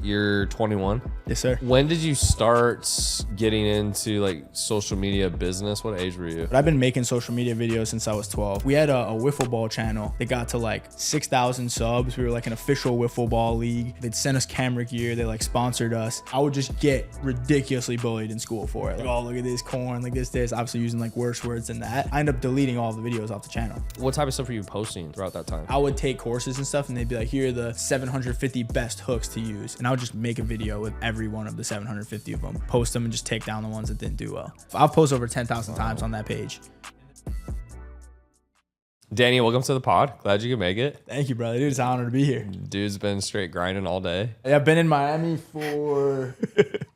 You're 21? Yes, sir. When did you start getting into like social media business? What age were you? But I've been making social media videos since I was 12. We had a wiffle ball channel that got to like 6,000 subs. We were like an official wiffle ball league. They'd send us camera gear. They like sponsored us. I would just get ridiculously bullied in school for it. Like, oh, look at this corn, like this. Obviously using like worse words than that. I ended up deleting all the videos off the channel. What type of stuff were you posting throughout that time? I would take courses and stuff and they'd be like, here are the 750 best hooks to use. And I would just make a video with every one of the 750 of them, post them and just take down the ones that didn't do well. I've posted over 10,000 times on that page. Danny, welcome to the pod. Glad you could make it. Thank you, brother. Dude, it's an honor to be here. Dude's been straight grinding all day. Yeah, I've been in Miami for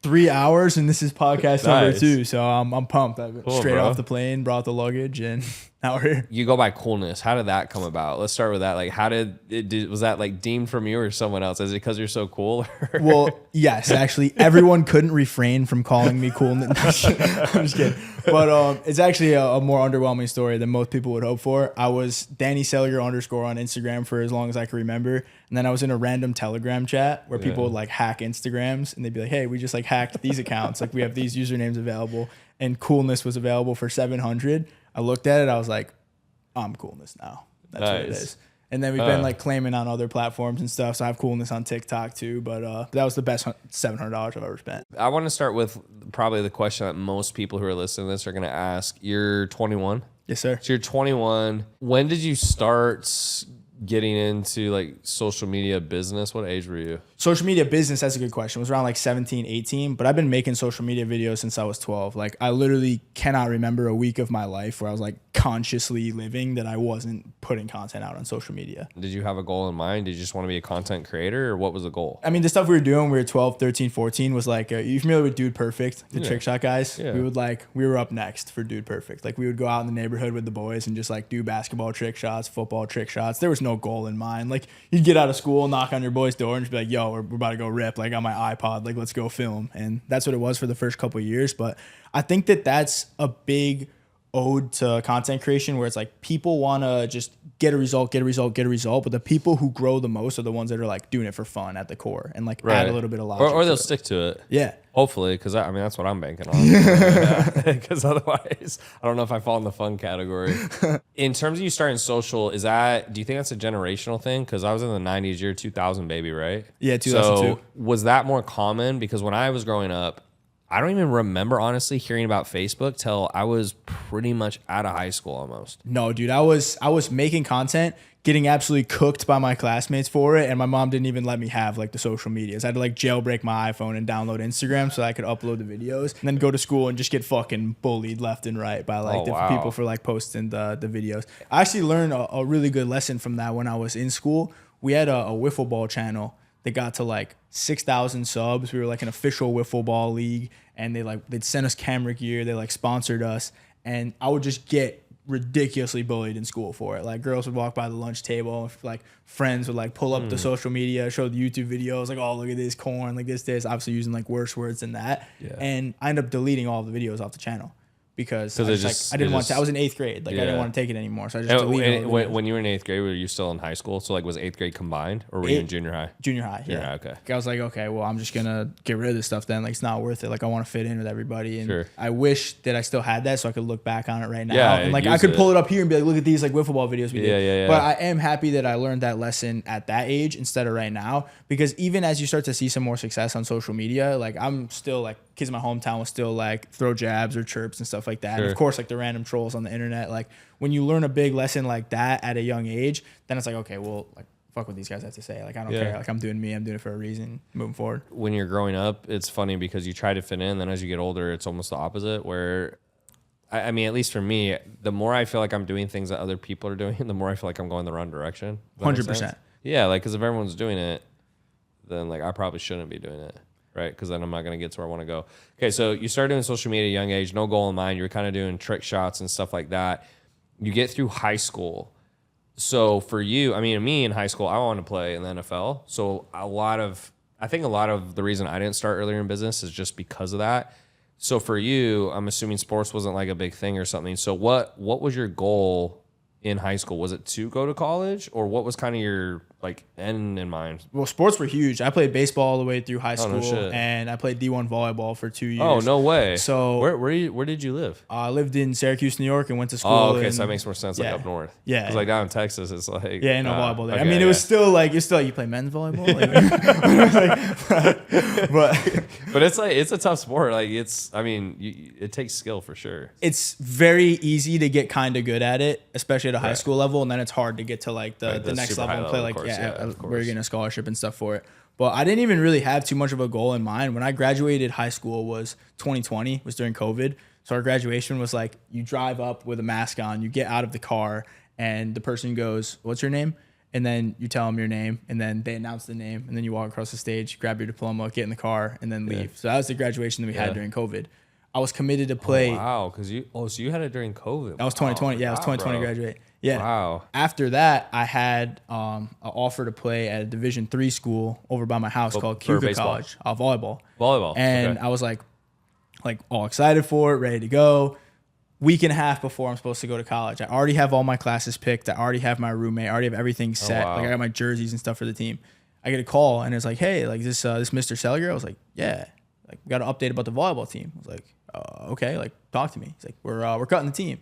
3 hours and this is podcast number 2. So I'm pumped. I've been straight off the plane, brought the luggage and now we're here. You go by Coolness. How did that come about? Let's start with that. Like, how did it, was that like deemed from you or someone else? Is it because you're so cool? Well, yes, actually everyone couldn't refrain from calling me Coolness. I'm just kidding. But it's actually a more underwhelming story than most people would hope for. I was Danny Sellier _ on Instagram for as long as I can remember. And then I was in a random Telegram chat where people would like hack Instagrams and they'd be like, hey, we just like hacked these accounts. Like we have these usernames available and Coolness was available for 700. I looked at it. I was like, I'm Coolness now. That's what it is. And then we've been like claiming on other platforms and stuff. So I have Coolness on TikTok too. But that was the best $700 I've ever spent. I want to start with probably the question that most people who are listening to this are going to ask. You're 21? Yes, sir. So you're 21. When did you start getting into like social media business? What age were you? Social media business, that's a good question. It was around like 17, 18, but I've been making social media videos since I was 12. Like I literally cannot remember a week of my life where I was like consciously living that I wasn't putting content out on social media. Did you have a goal in mind? Did you just want to be a content creator or what was the goal? I mean, the stuff we were doing, we were 12, 13, 14 was like, you familiar with Dude Perfect, the trick shot guys? Yeah. We were up next for Dude Perfect. Like we would go out in the neighborhood with the boys and just like do basketball trick shots, football trick shots. There was no goal in mind. Like you'd get out of school, knock on your boy's door and just be like, yo, we're about to go rip, like on my iPod, like let's go film. And that's what it was for the first couple of years. But I think that that's a big ode to content creation where it's like people want to just get a result. But the people who grow the most are the ones that are like doing it for fun at the core and like add a little bit of logic. Or they'll stick to it. Yeah. Hopefully, because I mean, that's what I'm banking on. Because otherwise, I don't know if I fall in the fun category. In terms of you starting social, do you think that's a generational thing? Because I was in the 90s, you're a 2000 baby, right? Yeah, 2002. So was that more common? Because when I was growing up, I don't even remember, honestly, hearing about Facebook till I was pretty much out of high school almost. No, dude, I was making content, getting absolutely cooked by my classmates for it, and my mom didn't even let me have like the social medias. I had to like jailbreak my iPhone and download Instagram so I could upload the videos and then go to school and just get fucking bullied left and right by like different people for like posting the videos. I actually learned a really good lesson from that when I was in school. We had a wiffle ball channel that got to like 6,000 subs. We were like an official wiffle ball league and they'd send us camera gear. They like sponsored us and I would just get ridiculously bullied in school for it. Like girls would walk by the lunch table, like friends would like pull up the social media, show the YouTube videos, like, oh, look at this corn, like this, obviously using like worse words than that. Yeah. And I ended up deleting all the videos off the channel. Because I didn't want to. I was in 8th grade. Like I didn't want to take it anymore. So I just deleted it. When you were in 8th grade, were you still in high school? So like was 8th grade combined or were you in junior high? Junior high, yeah. Okay. I was like, okay, well, I'm just going to get rid of this stuff then. Like it's not worth it. Like I want to fit in with everybody. And I wish that I still had that so I could look back on it right now. Yeah, and like I could pull it up here and be like, look at these like wiffle ball videos we did. Yeah. But I am happy that I learned that lesson at that age instead of right now. Because even as you start to see some more success on social media, like I'm still like, kids in my hometown will still like throw jabs or chirps and stuff like that. And of course, like the random trolls on the internet, like when you learn a big lesson like that at a young age, then it's like, okay, well, like fuck what these guys have to say. Like I don't care. Like I'm doing me. I'm doing it for a reason. Moving forward. When you're growing up, it's funny because you try to fit in. Then as you get older, it's almost the opposite. Where I mean, at least for me, the more I feel like I'm doing things that other people are doing, the more I feel like I'm going the wrong direction. 100%. Yeah, like because if everyone's doing it, then like I probably shouldn't be doing it. Right, because then I'm not going to get to where I want to go. Okay, so you started doing social media at a young age, no goal in mind. You were kind of doing trick shots and stuff like that. You get through high school. So for you, I mean, me in high school, I wanted to play in the NFL. So I think a lot of the reason I didn't start earlier in business is just because of that. So for you, I'm assuming sports wasn't like a big thing or something. So what was your goal in high school? Was it to go to college or what was kind of your like end in mind? Well, sports were huge. I played baseball all the way through high Oh, no school, shit. and I played D1 volleyball for 2 years. Oh, no way. So where did you live? I lived in Syracuse, New York, and went to school. Oh, okay, in, so that makes more sense, like yeah. up north. Yeah. Because like down in Texas, it's like Yeah, no volleyball there. okay, I mean, it was still like you play men's volleyball, but it's like it's a tough sport. Like it takes skill for sure. It's very easy to get kind of good at it, especially at a high school level, and then it's hard to get to like the next super level high and play level, like of course. where you're getting a scholarship and stuff for it. But I didn't even really have too much of a goal in mind. When I graduated high school was 2020, was during COVID. So our graduation was like you drive up with a mask on, you get out of the car, and the person goes, "What's your name?" And then you tell them your name, and then they announce the name, and then you walk across the stage, grab your diploma, get in the car, and then leave. So that was the graduation that we had during COVID. I was committed to play. Oh, wow, so you had it during COVID. That was 2020. Yeah, it was 2020 bro. graduate. Yeah. Wow. After that, I had an offer to play at a Division III school over by my house called for Cuca baseball? College, volleyball. Volleyball. And okay. I was like all excited for it, ready to go. Week and a half before I'm supposed to go to college, I already have all my classes picked. I already have my roommate. I already have everything set. wow. Like I got my jerseys and stuff for the team. I get a call and it's like, "Hey, like this Mr. Seliger?" I was like, "Yeah." Like we got an update about the volleyball team. I was like, "Okay, like talk to me." He's like, "We're cutting the team.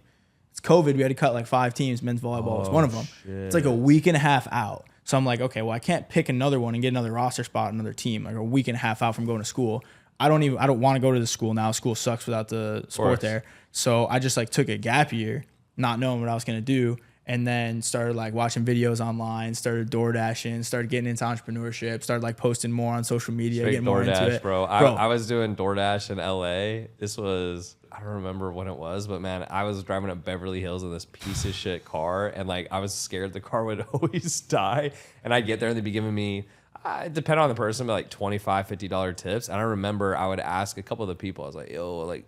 It's COVID. We had to cut like 5 teams. Men's volleyball was one of them. Shit. It's like a week and a half out." So I'm like, "Okay, well I can't pick another one and get another roster spot, another team. Like a week and a half out from going to school. I don't want to go to the school now. School sucks without the sport there. So I just like took a gap year, not knowing what I was gonna do, and then started like watching videos online, started DoorDashing, started getting into entrepreneurship, started like posting more on social media, Straight getting more into DoorDash, it. bro. I was doing DoorDash in LA. This was, I don't remember when it was, but man, I was driving up Beverly Hills in this piece of shit car, and like I was scared the car would always die. And I'd get there and they'd be giving me, it depended on the person, but like $25, $50 tips. And I remember I would ask a couple of the people, I was like, "Yo, like,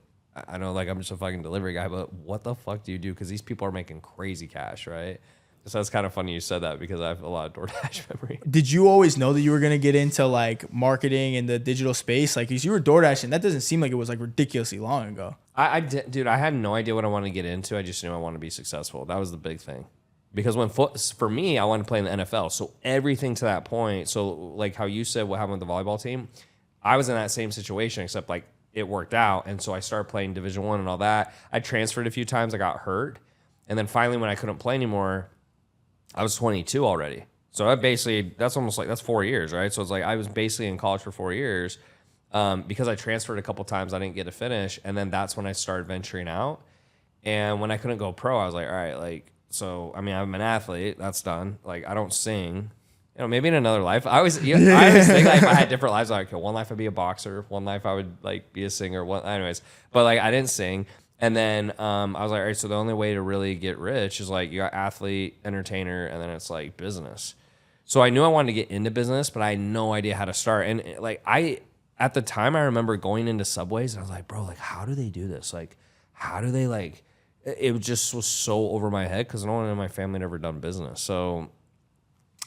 I know like I'm just a fucking delivery guy, but what the fuck do you do? Because these people are making crazy cash, right?" So that's kind of funny you said that because I have a lot of DoorDash memory. Did you always know that you were gonna get into like marketing and the digital space? Like, 'cause you were DoorDashing, that doesn't seem like it was like ridiculously long ago. I did, dude. I had no idea what I wanted to get into. I just knew I wanted to be successful. That was the big thing. Because for me, I wanted to play in the NFL. So everything to that point. So like how you said what happened with the volleyball team, I was in that same situation, except like it worked out. And so I started playing Division I and all that. I transferred a few times. I got hurt. And then finally when I couldn't play anymore, I was 22 already. So that's almost like, that's 4 years, right? So it's like I was basically in college for 4 years. Because I transferred a couple times, I didn't get to finish. And then that's when I started venturing out. And when I couldn't go pro, I was like, all right, like, so, I mean, I'm an athlete. That's done. Like, I don't sing. You know, maybe in another life. I always think like if I had different lives, like, okay, one life I'd be a boxer. One life I would like be a singer. Anyways, but like I didn't sing. And then I was like, all right, so the only way to really get rich is like you got athlete, entertainer, and then it's like business. So I knew I wanted to get into business, but I had no idea how to start. And like at the time, I remember going into Subways and I was like, bro, like, how do they do this? Like, how do they like, it just was so over my head because no one in my family had ever done business. So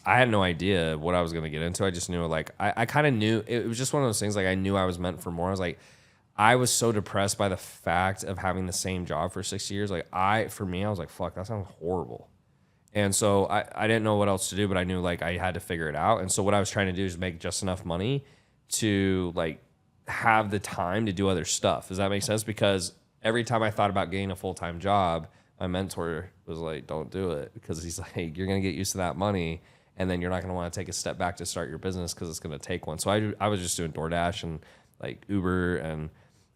I had no idea what I was going to get into. I just knew like, I kind of knew, it was just one of those things like I knew I was meant for more. I was like, I was so depressed by the fact of having the same job for 6 years. Like for me, I was like, fuck, that sounds horrible. And so I didn't know what else to do, but I knew like I had to figure it out. And so what I was trying to do is make just enough money to like have the time to do other stuff. Does that make sense? Because every time I thought about getting a full-time job, my mentor was like, don't do it. Because he's like, hey, you're going to get used to that money. And then you're not going to want to take a step back to start your business because it's going to take one. So I was just doing DoorDash and like Uber and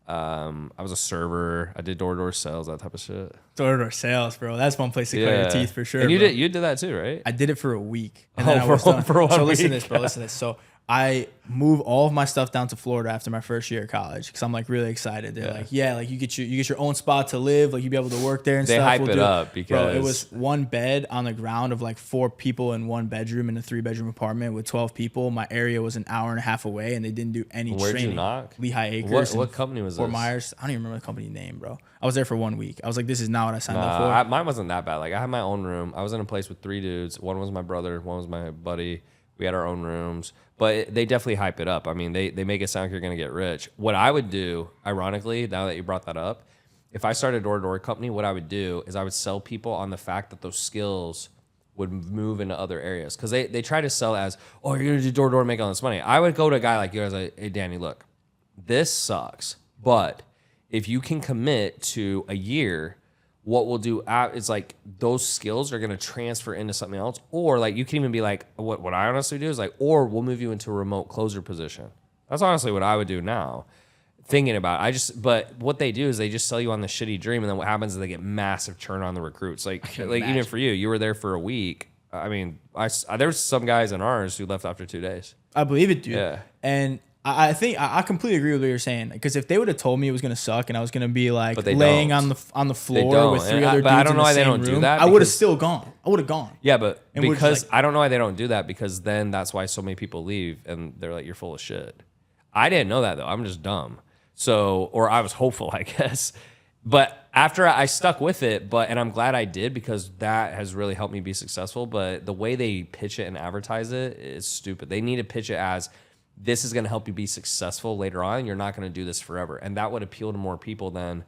I was a server. I did door-to-door sales, that type of shit. Door-to-door sales, bro. That's one place to cut your teeth for sure. And you bro. did that too, right? I did it for a week. And then I was done. For 1 so week. listen to this, bro. Listen to this. So I moved all of my stuff down to Florida after my first year of college because I'm like really excited. They're like, yeah, like you get your own spot to live, like you be able to work there and they stuff. hype it up because bro, it was one bed on the ground of like 4 people in 1 bedroom in a 3-bedroom apartment with 12 people. My area was an hour and a half away, and they didn't do any Where'd training. You knock? Lehigh Acres. What company was Fort this? Myers. I don't even remember the company name, bro. I was there for 1 week. I was like, this is not what I signed up for. Mine wasn't that bad. Like I had my own room. I was in a place with 3 dudes. One was my brother. One was my buddy. We had our own rooms, but they definitely hype it up. I mean, they make it sound like you're going to get rich. What I would do, ironically, now that you brought that up, if I started a door-to-door company, what I would do is I would sell people on the fact that those skills would move into other areas because they try to sell as, oh, you're gonna do door to door and make all this money. I would go to a guy like you. I was like, hey, Danny, look, this sucks, but if you can commit to a year, what we'll do is like those skills are gonna transfer into something else, or like you can even be like, what I honestly do is like, or we'll move you into a remote closer position. That's honestly what I would do now. Thinking about it. But what they do is they just sell you on the shitty dream, and then what happens is they get massive churn on the recruits. Like even for you were there for a week. I mean, there's some guys in ours who left after 2 days. I believe it, dude. Yeah. And I think I completely agree with what you're saying. Because if they would have told me it was gonna suck and I was gonna be like laying on the floor with 3 other dudes I don't know in why the they same don't do room, that. I would have still gone. I would have gone. Yeah, but And because like, I don't know why they don't do that, because then that's why so many people leave and they're like, you're full of shit. I didn't know that though. I'm just dumb. So, or I was hopeful, I guess. But after I stuck with it, and I'm glad I did, because that has really helped me be successful. But the way they pitch it and advertise it is stupid. They need to pitch it as, this is going to help you be successful later on. You're not going to do this forever. And that would appeal to more people than,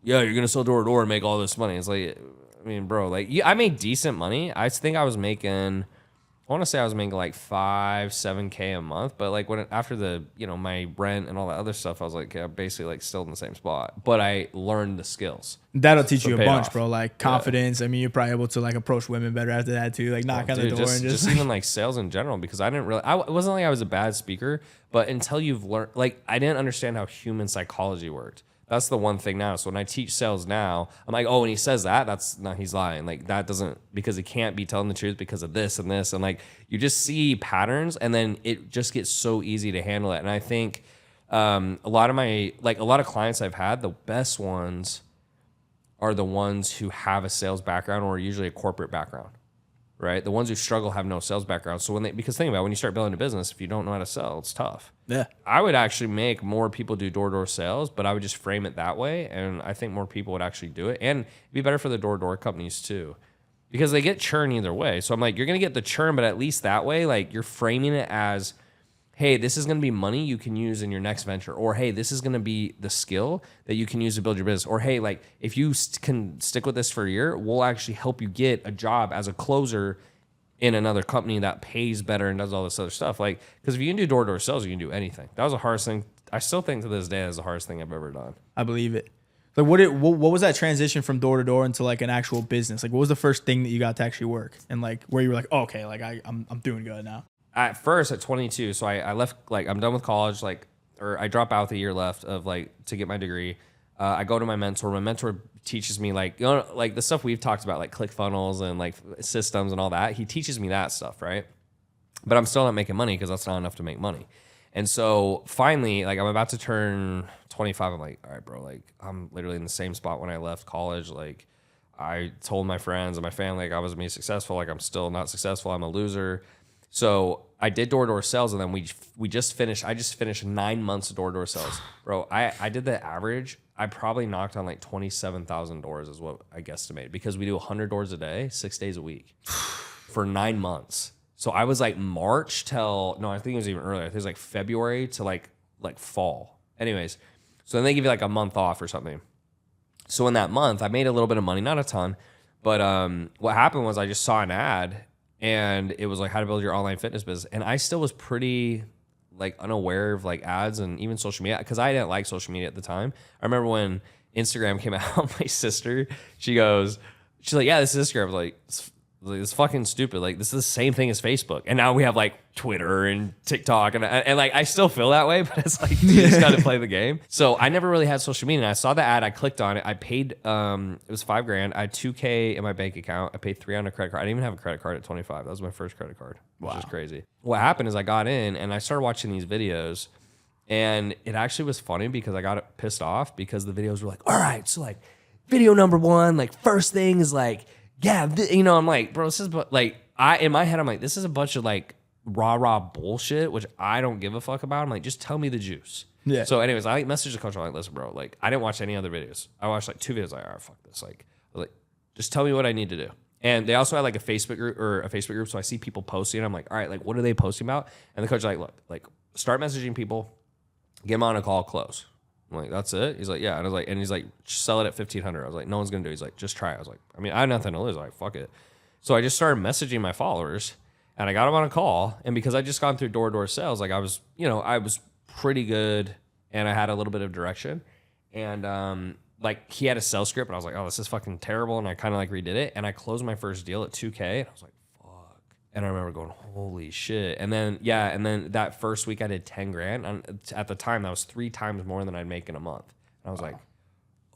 yeah, you're going to sell door to door and make all this money. It's like, I mean, bro, like I made decent money. I think I was making, I want to say I was making like 5-7K a month, but like after the, my rent and all that other stuff, I was like, yeah, basically like still in the same spot, but I learned the skills. That'll teach you a bunch, off. Bro. Like confidence. Yeah. I mean, you're probably able to like approach women better after that too. Like knock on the door and just even like sales in general, because I didn't really, it wasn't like I was a bad speaker, but until you've learned, like I didn't understand how human psychology worked. That's the one thing now. So when I teach sales now, I'm like, oh, when he says that, he's lying. Like that doesn't, because he can't be telling the truth because of this and this. And like, you just see patterns, and then it just gets so easy to handle it. And I think a lot of clients I've had, the best ones are the ones who have a sales background or usually a corporate background, right? The ones who struggle have no sales background. So because think about it, when you start building a business, if you don't know how to sell, it's tough. Yeah. I would actually make more people do door-to-door sales, but I would just frame it that way, and I think more people would actually do it. And it'd be better for the door-to-door companies too, because they get churn either way. So I'm like, you're going to get the churn, but at least that way, like you're framing it as, hey, this is going to be money you can use in your next venture, or hey, this is going to be the skill that you can use to build your business, or hey, like if you can stick with this for a year, we'll actually help you get a job as a closer in another company that pays better and does all this other stuff. Like, because if you can do door-to-door sales, you can do anything. That was the hardest thing. I still think to this day that's the hardest thing I've ever done. I believe it. Like what was that transition from door to door into like an actual business? Like what was the first thing that you got to actually work, and like where you were like, oh, okay, like I'm doing good now? At first at 22, so I left, like I'm done with college, or I drop out the year left of to get my degree. I go to my mentor. My mentor teaches me like the stuff we've talked about, like ClickFunnels and like systems and all that. He teaches me that stuff, right? But I'm still not making money because that's not enough to make money. And so finally, like I'm about to turn 25. I'm like, all right, bro, like I'm literally in the same spot when I left college. Like I told my friends and my family like I was gonna be successful. Like I'm still not successful. I'm a loser. So I did door-to-door sales, and then we just finished. I just finished 9 months of door-to-door sales, bro. I did the average. I probably knocked on like 27,000 doors is what I guesstimated, because we do 100 doors a day, 6 days a week for 9 months. So I was like March till, no, I think it was even earlier. I think it was like February to like fall. Anyways, so then they give you like a month off or something. So in that month, I made a little bit of money, not a ton, but what happened was I just saw an ad, and it was like how to build your online fitness business. And I still was pretty like unaware of like ads and even social media, because I didn't like social media at the time. I remember when Instagram came out, my sister, she's like, yeah, this is Instagram. I was like, it's fucking stupid. Like this is the same thing as Facebook. And now we have like Twitter and TikTok, and like I still feel that way, but it's like you just gotta play the game. So I never really had social media, and I saw the ad, I clicked on it, I paid it was $5,000. I had $2,000 in my bank account. I paid $300 on a credit card. I didn't even have a credit card at 25. That was my first credit card, which is crazy. What happened is I got in and I started watching these videos, and it actually was funny because I got pissed off because the videos were like, all right, so like video number 1, like first thing is like, yeah, I'm like, bro, this is like, in my head, I'm like, this is a bunch of like rah bullshit, which I don't give a fuck about. I'm like, just tell me the juice. Yeah. So anyways, I messaged the coach. I'm like, listen, bro, like I didn't watch any other videos. I watched like 2 videos. Like, all right, fuck this. Like, just tell me what I need to do. And they also had like a Facebook group. So I see people posting. I'm like, all right, like what are they posting about? And the coach is like, look, like start messaging people, get them on a call, close. I'm like, that's it? He's like, yeah. And he's like, sell it at $1,500. I was like, no one's gonna do it. He's like, just try it. I was like, I mean, I have nothing to lose. I'm like, fuck it. So I just started messaging my followers, and I got them on a call. And because I just gone through door-to-door sales, like I was pretty good, and I had a little bit of direction. And like he had a sales script, and I was like, oh, this is fucking terrible. And I kind of like redid it, and I closed my first deal at 2K, and I was like, fuck. And I remember going, holy shit. And then that first week I did 10 grand. And at the time, that was 3 times more than I'd make in a month. And I was like,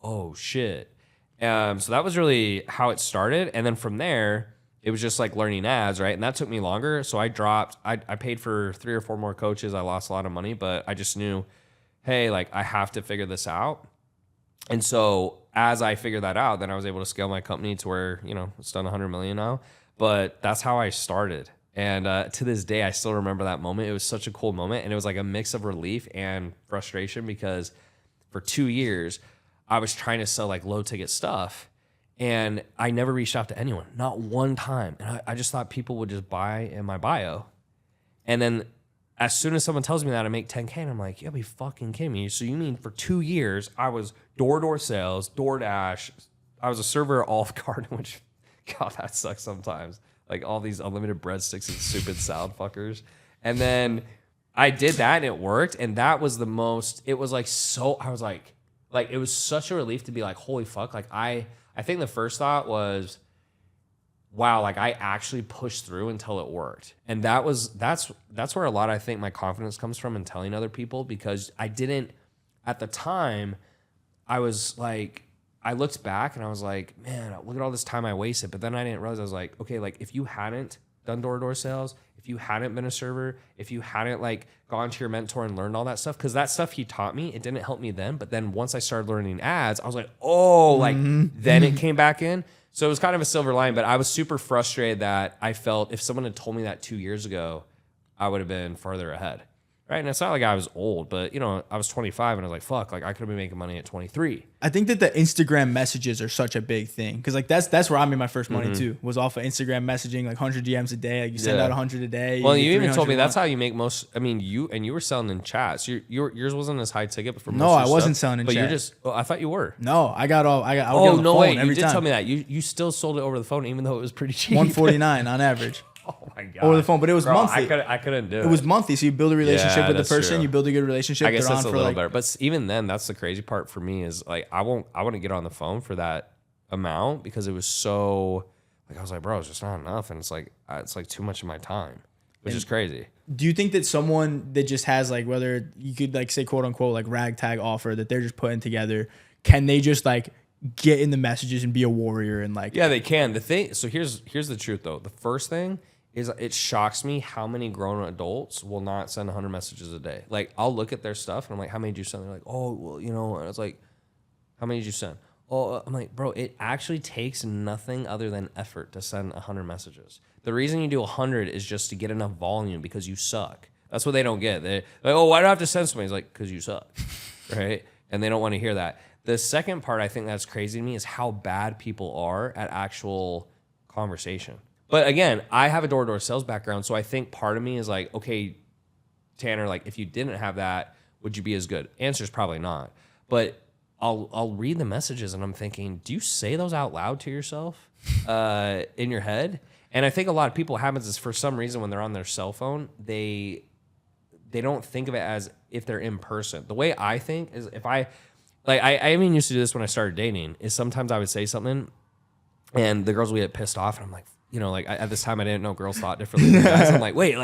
oh shit. So that was really how it started. And then from there, it was just like learning ads, right? And that took me longer. So I paid for 3 or 4 more coaches. I lost a lot of money, but I just knew, hey, like I have to figure this out. And so as I figured that out, then I was able to scale my company to where, it's done 100 million now. But that's how I started. And to this day, I still remember that moment. It was such a cool moment. And it was like a mix of relief and frustration because for 2 years, I was trying to sell like low ticket stuff. And I never reached out to anyone, not one time. And I just thought people would just buy in my bio. And then as soon as someone tells me that I make 10K, and I'm like, you'll be fucking kidding me. So you mean for 2 years, I was door-to-door sales, DoorDash. I was a server at Olive Garden, which, God, that sucks sometimes. Like all these unlimited breadsticks and stupid salad fuckers. And then I did that and it worked. And that was the most, it was like so, I was like it was such a relief to be like, holy fuck. Like I think the first thought was, wow, like I actually pushed through until it worked. And that's where a lot, I think, my confidence comes from in telling other people, because I didn't, at the time, I was like, I looked back and I was like, man, look at all this time I wasted. But then I didn't realize, I was like, okay, like if you hadn't done door-to-door sales, if you hadn't been a server, if you hadn't like gone to your mentor and learned all that stuff, because that stuff he taught me, it didn't help me then. But then once I started learning ads, I was like, oh, like then it came back in. So it was kind of a silver line, but I was super frustrated that I felt if someone had told me that 2 years ago, I would have been farther ahead. Right. And it's not like I was old, but I was 25 and I was like, fuck, like I could have been making money at 23. I think that the Instagram messages are such a big thing. Cause like that's where I made my first money too, was off of Instagram messaging, like 100 DMs a day. Like you send out 100 a day. Well, you even told me that's how you make most. I mean, you were selling in chats. Yours wasn't as high ticket, but for most no, I wasn't stuff, selling in but chat. You're just. Oh, I thought you were. No, I would get on the wait, phone every you did time. tell me that you still sold it over the phone, even though it was pretty cheap. 149 on average. Oh my God. Over the phone, but it was monthly. I couldn't do it. It was monthly, so you build a relationship with the person. True. You build a good relationship. I guess They're that's on a for little like, better. But even then, that's the crazy part for me is like I wouldn't get on the phone for that amount because it was so like I was like, bro, it's just not enough, and it's like too much of my time, which is crazy. Do you think that someone that just has like, whether you could like say quote unquote like ragtag offer that they're just putting together, can they just like get in the messages and be a warrior and like? Yeah, they can. The thing. So here's the truth though. The first thing is it shocks me how many grown adults will not send 100 messages a day. Like I'll look at their stuff and I'm like, how many did you send? They're like, oh, well, and I was like, how many did you send? Oh, I'm like, bro, it actually takes nothing other than effort to send 100 messages. The reason you do 100 is just to get enough volume because you suck. That's what they don't get. They're like, oh, why do I have to send somebody? It's like, because you suck, right? And they don't want to hear that. The second part I think that's crazy to me is how bad people are at actual conversation. But again, I have a door-to-door sales background, so I think part of me is like, okay, Tanner, like if you didn't have that, would you be as good? Answer is probably not. But I'll read the messages and I'm thinking, do you say those out loud to yourself in your head? And I think a lot of people happens is for some reason when they're on their cell phone, they don't think of it as if they're in person. The way I think is if I even used to do this when I started dating, is sometimes I would say something and the girls would get pissed off and I'm like, at this time I didn't know girls thought differently than guys. I'm like, wait,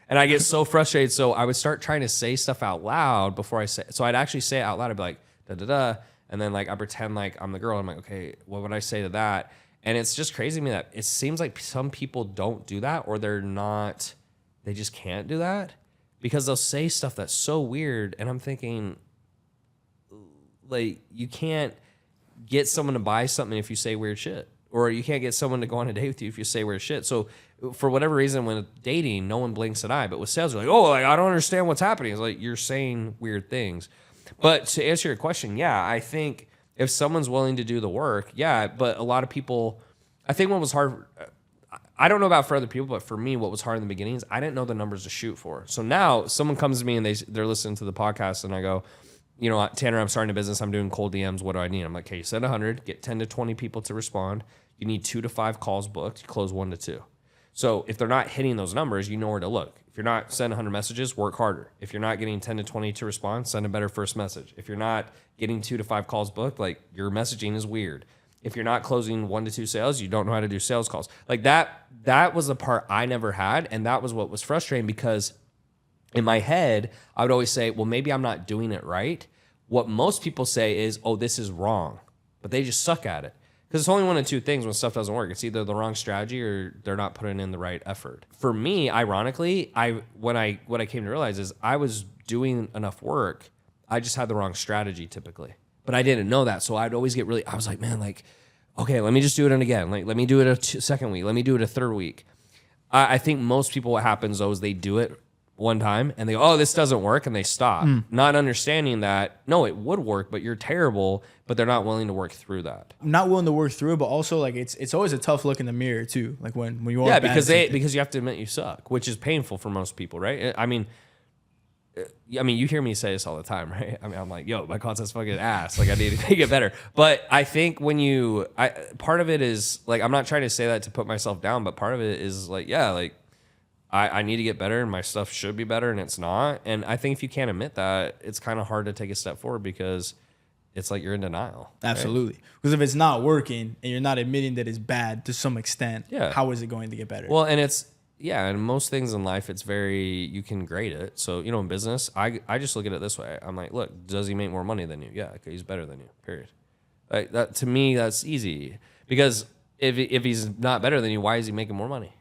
and I get so frustrated. So I would start trying to say stuff out loud before I say. So I'd actually say it out loud. I'd be like, da da da, and then like I pretend like I'm the girl. I'm like, okay, what would I say to that? And it's just crazy to me that it seems like some people don't do that, or they just can't do that because they'll say stuff that's so weird. And I'm thinking, like, you can't get someone to buy something if you say weird shit. Or you can't get someone to go on a date with you if you say weird shit. So for whatever reason, when dating, no one blinks an eye. But with sales, they're like, oh, like, I don't understand what's happening. It's like you're saying weird things. But to answer your question, yeah, I think if someone's willing to do the work, yeah. But a lot of people, I think what was hard, I don't know about for other people, but for me, what was hard in the beginning is I didn't know the numbers to shoot for. So now someone comes to me and they're listening to the podcast and I go, you know, Tanner, I'm starting a business. I'm doing cold DMs. What do I need? I'm like, okay, you send 100, get 10 to 20 people to respond. You need 2 to 5 calls booked. You close 1 to 2. So if they're not hitting those numbers, you know where to look. If you're not sending 100 messages, work harder. If you're not getting 10 to 20 to respond, send a better first message. If you're not getting 2 to 5 calls booked, like your messaging is weird. If you're not closing 1 to 2 sales, you don't know how to do sales calls. Like that was the part I never had. And that was what was frustrating, because in my head, I would always say, well, maybe I'm not doing it right. What most people say is, oh, this is wrong, but they just suck at it. Because it's only one of two things when stuff doesn't work. It's either the wrong strategy or they're not putting in the right effort. For me, ironically, what I came to realize is I was doing enough work. I just had the wrong strategy typically. But I didn't know that. So I'd always get I was like, man, like, okay, let me just do it again. Like, let me do it a second week. Let me do it a third week. I think most people, what happens though is they do it one time and they go, oh, this doesn't work, and they stop, not understanding that, no, it would work, but you're terrible, but they're not willing to work through that. Not willing to work through it, but also like it's always a tough look in the mirror too. Like when you are because you have to admit you suck, which is painful for most people, right? I mean, you hear me say this all the time, right? I mean, I'm like, yo, my content's fucking ass. Like, I need to get better. But I think part of it is like, I'm not trying to say that to put myself down, but part of it is like, yeah, like I need to get better and my stuff should be better and it's not. And I think if you can't admit that, it's kind of hard to take a step forward because it's like you're in denial. Absolutely. Right? Because if it's not working and you're not admitting that it's bad to some extent, how is it going to get better? Well, and and most things in life, you can grade it. So, you know, in business, I just look at it this way. I'm like, look, does he make more money than you? Yeah, okay, he's better than you, period. Like that, to me, that's easy. Because if he's not better than you, why is he making more money?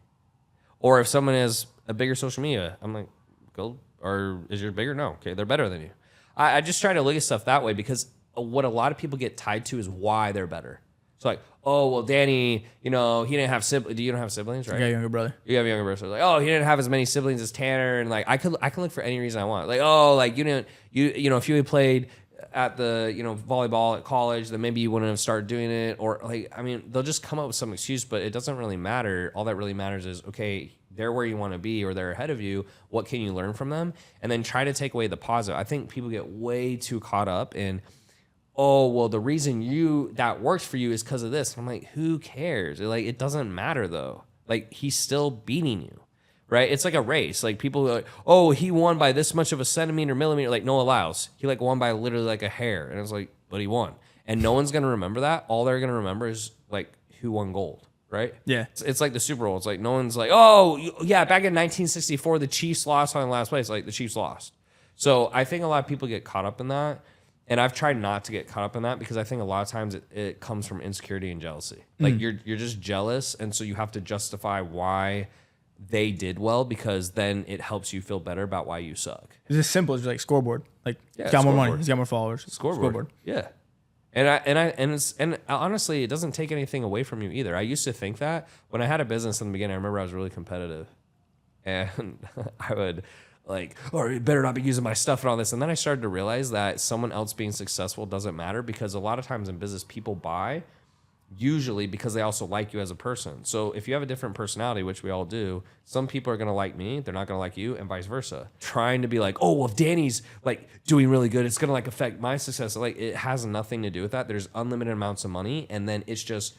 Or if someone has a bigger social media, I'm like, go, or is yours bigger? No, okay, they're better than you. I just try to look at stuff that way, because what a lot of people get tied to is why they're better. It's like, oh, well, Danny, you know, he didn't have siblings. You don't have siblings, right? I got a younger brother. You have a younger brother. So like, oh, he didn't have as many siblings as Tanner. And like, I can look for any reason I want. Like, oh, like you know, if you had played at the, you know, volleyball at college, then maybe you wouldn't have started doing it. Or like, I mean, they'll just come up with some excuse, but it doesn't really matter. All that really matters is, okay, they're where you want to be or they're ahead of you. What can you learn from them? And then try to take away the positive. I think people get way too caught up in, oh, well, the reason that works for you is because of this. I'm like, who cares? Like, it doesn't matter though. Like, he's still beating you, right? It's like a race. Like, people are like, oh, he won by this much of a centimeter, millimeter. Like, no allows. He like won by literally like a hair. And it's like, but he won. And no one's going to remember that. All they're going to remember is like who won gold, right? Yeah. It's like the Super Bowl. It's like, no one's like, oh, yeah, back in 1964, the Chiefs lost on last place. Like, the Chiefs lost. So I think a lot of people get caught up in that. And I've tried not to get caught up in that, because I think a lot of times it comes from insecurity and jealousy. Like you're just jealous, and so you have to justify why they did well, because then it helps you feel better about why you suck. It's as simple as like scoreboard. Like he's got more money, he's got more followers. Scoreboard. Yeah. And honestly, it doesn't take anything away from you either. I used to think that when I had a business in the beginning. I remember I was really competitive, and I would like, oh, you better not be using my stuff and all this. And then I started to realize that someone else being successful doesn't matter, because a lot of times in business, people buy usually because they also like you as a person. So if you have a different personality, which we all do, some people are going to like me, they're not going to like you, and vice versa. Trying to be like, oh, well, if Danny's like doing really good, it's going to like affect my success. Like, it has nothing to do with that. There's unlimited amounts of money, and then it's just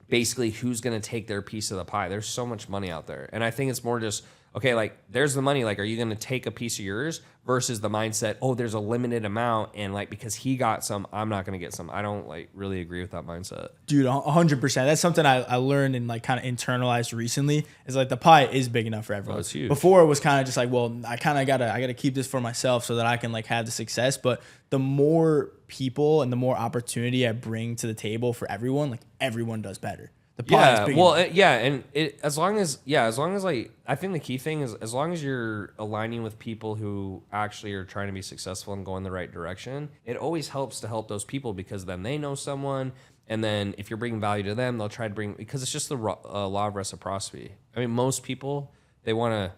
basically who's going to take their piece of the pie. There's so much money out there. And I think it's more just, okay, like, there's the money. Like, are you going to take a piece of yours, versus the mindset, oh, there's a limited amount, and like, because he got some, I'm not going to get some. I don't like really agree with that mindset. Dude, 100%. That's something I learned and like kind of internalized recently, is like the pie is big enough for everyone. Oh, it's huge. Before it was kind of just like, well, I gotta keep this for myself so that I can like have the success. But the more people and the more opportunity I bring to the table for everyone, like everyone does better. The pie is big enough. As long as like, I think the key thing is, as long as you're aligning with people who actually are trying to be successful and go in the right direction, it always helps to help those people, because then they know someone, and then if you're bringing value to them, they'll try to bring, because it's just the law of reciprocity. I mean, most people, they want to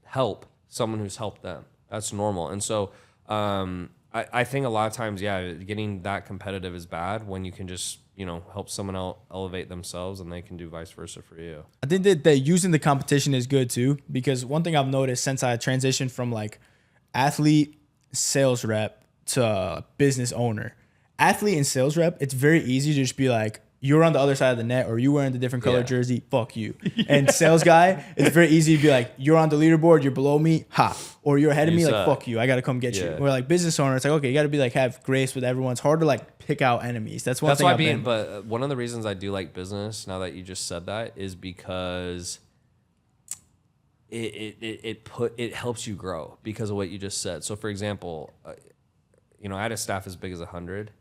help someone who's helped them. That's normal. And so I think a lot of times, getting that competitive is bad, when you can just, you know, help someone else elevate themselves, and they can do vice versa for you. I think that using the competition is good too, because one thing I've noticed since I transitioned from like athlete, sales rep to business owner. Athlete and sales rep, it's very easy to just be like, you're on the other side of the net, or you wearing the different color jersey, fuck you. And sales guy, it's very easy to be like, you're on the leaderboard, you're below me, ha. Or you're ahead of me, like, fuck you, I gotta come get you. Or like business owner, it's like, okay, you gotta be like, have grace with everyone. It's hard to like pick out enemies. That's one thing. But one of the reasons I do like business, now that you just said that, is because it helps you grow because of what you just said. So for example, you know, I had a staff as big as 100,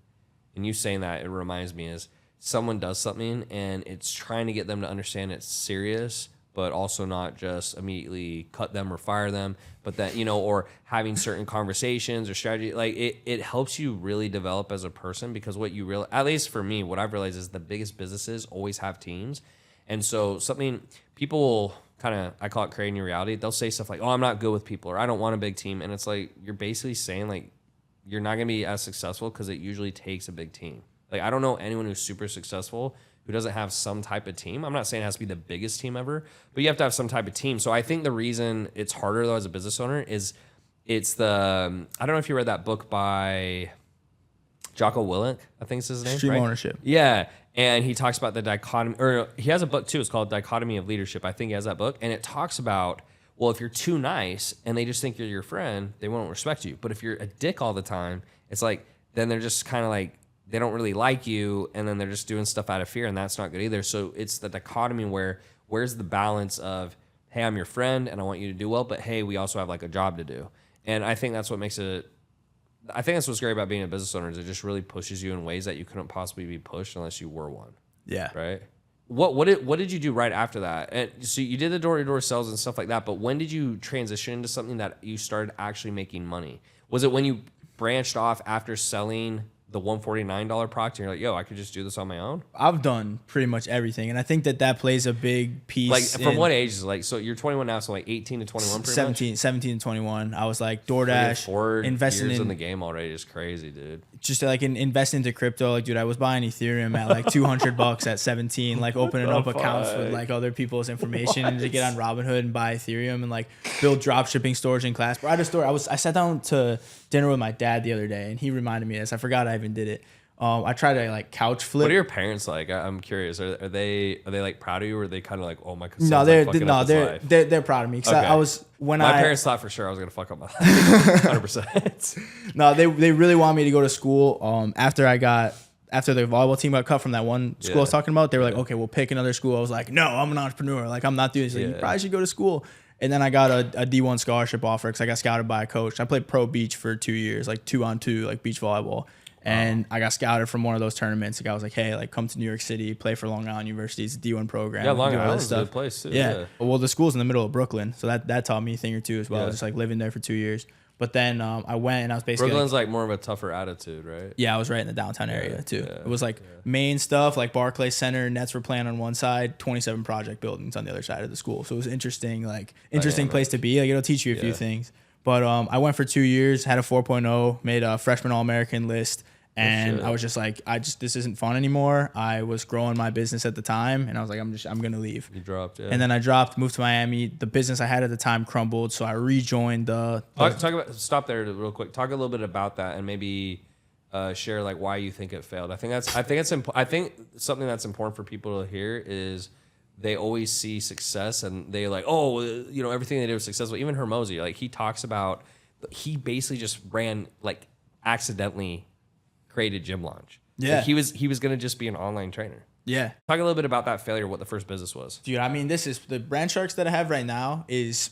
and you saying that, it reminds me is someone does something and it's trying to get them to understand it's serious, but also not just immediately cut them or fire them, but that, you know, or having certain conversations or strategy, like it helps you really develop as a person, because what you realize, at least for me, what I've realized is the biggest businesses always have teams. And so something people will kind of, I call it creating your reality. They'll say stuff like, oh, I'm not good with people, or I don't want a big team. And it's like, you're basically saying like, you're not going to be as successful because it usually takes a big team. Like, I don't know anyone who's super successful who doesn't have some type of team. I'm not saying it has to be the biggest team ever, but you have to have some type of team. So I think the reason it's harder, though, as a business owner is it's the, I don't know if you read that book by Jocko Willink, I think it's his name. Extreme right? Ownership. Yeah. And he talks about the dichotomy, or he has a book too. It's called Dichotomy of Leadership. I think he has that book. And it talks about, well, if you're too nice and they just think you're your friend, they won't respect you. But if you're a dick all the time, it's like, then they're just kind of like, they don't really like you, and then they're just doing stuff out of fear, and that's not good either. So it's the dichotomy where's the balance of, hey, I'm your friend and I want you to do well, but hey, we also have like a job to do. And I think that's what makes it, I think that's what's great about being a business owner, is it just really pushes you in ways that you couldn't possibly be pushed unless you were one. Yeah. Right? What did you do right after that? And so you did the door-to-door sales and stuff like that, but when did you transition into something that you started actually making money? Was it when you branched off after selling the $149 product and you're like, yo, I could just do this on my own? I've done pretty much everything, and I think that plays a big piece. Like, from what age is like, so you're 21 now, so like 18 to 21 pretty 17 to 21. I was like DoorDash, 4 investing years in the game already is crazy, dude. Just like investing into crypto. Like, dude, I was buying Ethereum at like $200 at 17, like opening up accounts with like other people's information and to get on Robinhood and buy Ethereum and like build drop shipping stores in class. But I had a story. I sat down to dinner with my dad the other day, and he reminded me of this. I forgot I even did it. I tried to like couch flip. What are your parents like? I'm curious. Are they like proud of you, or are they kind of like, oh my god? No, they're proud of me. Cause okay. My parents thought for sure I was gonna fuck up my life, 100%. No, they really want me to go to school. After the volleyball team got cut from that one school I was talking about, they were like, okay, we'll pick another school. I was like, no, I'm an entrepreneur. Like, I'm not doing this. Like, you probably should go to school. And then I got a D1 scholarship offer because I got scouted by a coach. I played pro beach for 2 years, like 2-on-2, like beach volleyball. And I got scouted from one of those tournaments. The guy was like, hey, like, come to New York City, play for Long Island University. It's a D1 program. Yeah, Long Island's a good place too. Yeah. Well, the school's in the middle of Brooklyn. So that taught me a thing or two as well. Just like living there for 2 years. But then I went and I was basically Brooklyn's like more of a tougher attitude, right? Yeah, I was right in the downtown area too. It was like main stuff, like Barclays Center, Nets were playing on one side, 27 project buildings on the other side of the school. So it was interesting place to be. Like, it'll teach you a few things. But I went for 2 years, had a 4.0, made a freshman All-American list. And I was just like, this isn't fun anymore. I was growing my business at the time, and I was like, I'm going to leave. You dropped, yeah. And then I moved to Miami. The business I had at the time crumbled, so I rejoined stop there real quick. Talk a little bit about that, and maybe share like why you think it failed. I think something that's important for people to hear is they always see success, and they like, oh, you know, everything they did was successful. Even Hermosi, like, he talks about, he basically just ran, like, accidentally created Gym Launch. Yeah. Like, he was going to just be an online trainer. Yeah. Talk a little bit about that failure, what the first business was. Dude, I mean, this is the brand sharks that I have right now is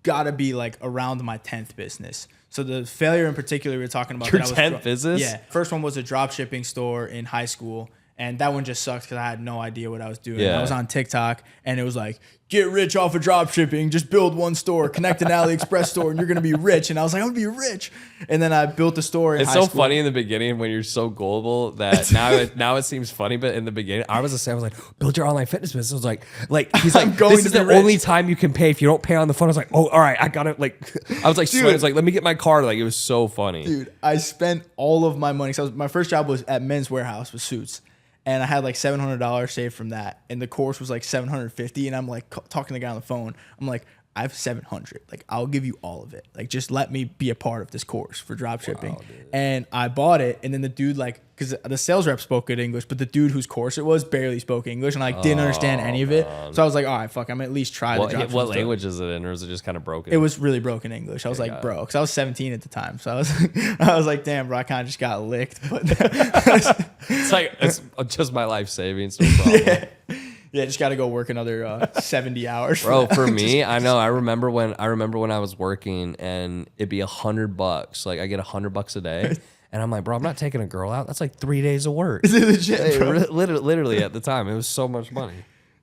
gotta be like around my 10th business. So the failure in particular we were talking about. Your 10th business? Yeah. First one was a drop shipping store in high school. And that one just sucked because I had no idea what I was doing. Yeah. I was on TikTok, and it was like, get rich off of drop shipping. Just build one store, connect an AliExpress store, and you're going to be rich. And I was like, I'm going to be rich. And then I built a store in high school. It's so funny in the beginning when you're so gullible that now it seems funny. But in the beginning, I was the same. I was like, build your online fitness business. I was like he's like, this is the only time you can pay. If you don't pay on the phone, I was like, oh, all right, I got it. Like, I was like, sweating. I was like, let me get my card. Like, it was so funny. Dude, I spent all of my money. So my first job was at Men's Warehouse with suits. And I had like $700 saved from that. And the course was like $750. And I'm like talking to the guy on the phone. I'm like, I have 700. Like, I'll give you all of it. Like, just let me be a part of this course for drop shipping. And I bought it. And then the dude, like, because the sales rep spoke good English, but the dude whose course it was barely spoke English, and I didn't understand any of it. So I was like, all right, fuck, I'm gonna at least try the drop. What language is it in, or is it just kind of broken? It was really broken English. I was like, bro, because I was 17 at the time. So I was like, damn, bro, I kind of just got licked. But it's just my life savings. No problem. Yeah, just got to go work another 70 hours. Bro, for me, I know. I remember when I was working, and it'd be $100. Like, I get $100 a day. And I'm like, bro, I'm not taking a girl out. That's like 3 days of work. Legit, bro. Literally at the time, it was so much money.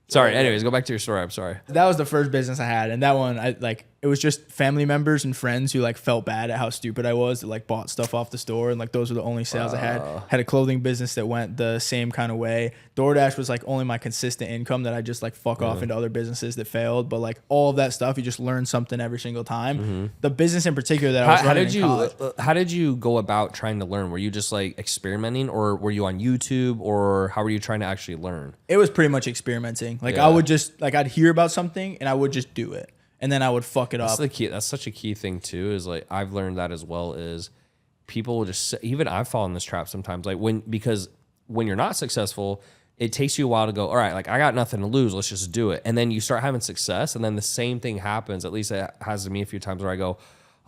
Sorry. Anyways, go back to your story. I'm sorry. That was the first business I had, and that one, it was just family members and friends who like felt bad at how stupid I was that like bought stuff off the store, and like those were the only sales I had. Had a clothing business that went the same kind of way. DoorDash was like only my consistent income that I just like fuck off into other businesses that failed. But like all of that stuff, you just learn something every single time. The business in particular that I was running in college. How did you go about trying to learn? Were you just like experimenting, or were you on YouTube, or how were you trying to actually learn? It was pretty much experimenting. Like I would just like I'd hear about something and I would just do it. And then I would fuck it up. That's such a key thing too. Is like I've learned that as well. Is people will just even I've fallen in this trap sometimes. Like because when you're not successful, it takes you a while to go. All right, like I got nothing to lose. Let's just do it. And then you start having success, and then the same thing happens. At least it has to me a few times where I go,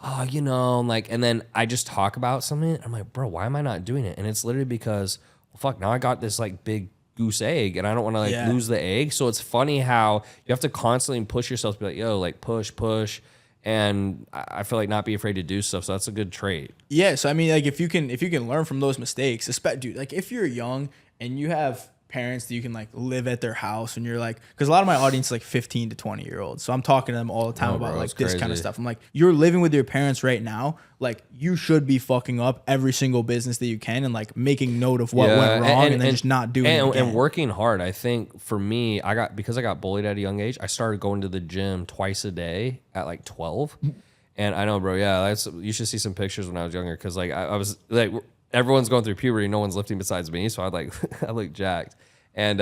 oh, like, and then I just talk about something. I'm like, bro, why am I not doing it? And it's literally because, well, fuck, now I got this like big goose egg, and I don't want to like lose the egg. So it's funny how you have to constantly push yourself to be like, yo, like push, and I feel like not be afraid to do stuff. So that's a good trait. Yeah. So I mean, like if you can learn from those mistakes, dude, like if you're young and you have parents that you can like live at their house, and you're like, because a lot of my audience is like 15 to 20 year olds, so I'm talking to them all the time about like this kind of stuff. I'm like, you're living with your parents right now, like you should be fucking up every single business that you can, and like making note of what went wrong, and then just not doing it again. And working hard. I think for me, because I got bullied at a young age, I started going to the gym twice a day at like 12. And I know, bro, you should see some pictures when I was younger, because like I was like, everyone's going through puberty, no one's lifting besides me, so I look jacked. And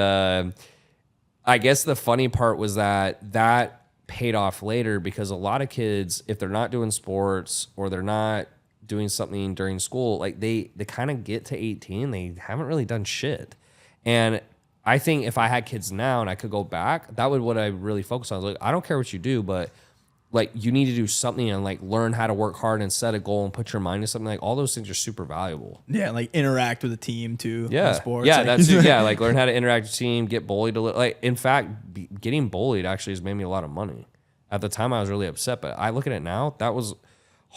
I guess the funny part was that paid off later, because a lot of kids, if they're not doing sports or they're not doing something during school, like they kind of get to 18, they haven't really done shit. And I think if I had kids now and I could go back, that would what I really focus on. Like, I don't care what you do, but like you need to do something and like learn how to work hard and set a goal and put your mind to something. Like all those things are super valuable. Yeah, like interact with a team too. Yeah, in sports. Yeah, like, that's it. Yeah, like learn how to interact with a team, get bullied a little. Like in fact, getting bullied actually has made me a lot of money. At the time, I was really upset, but I look at it now. That was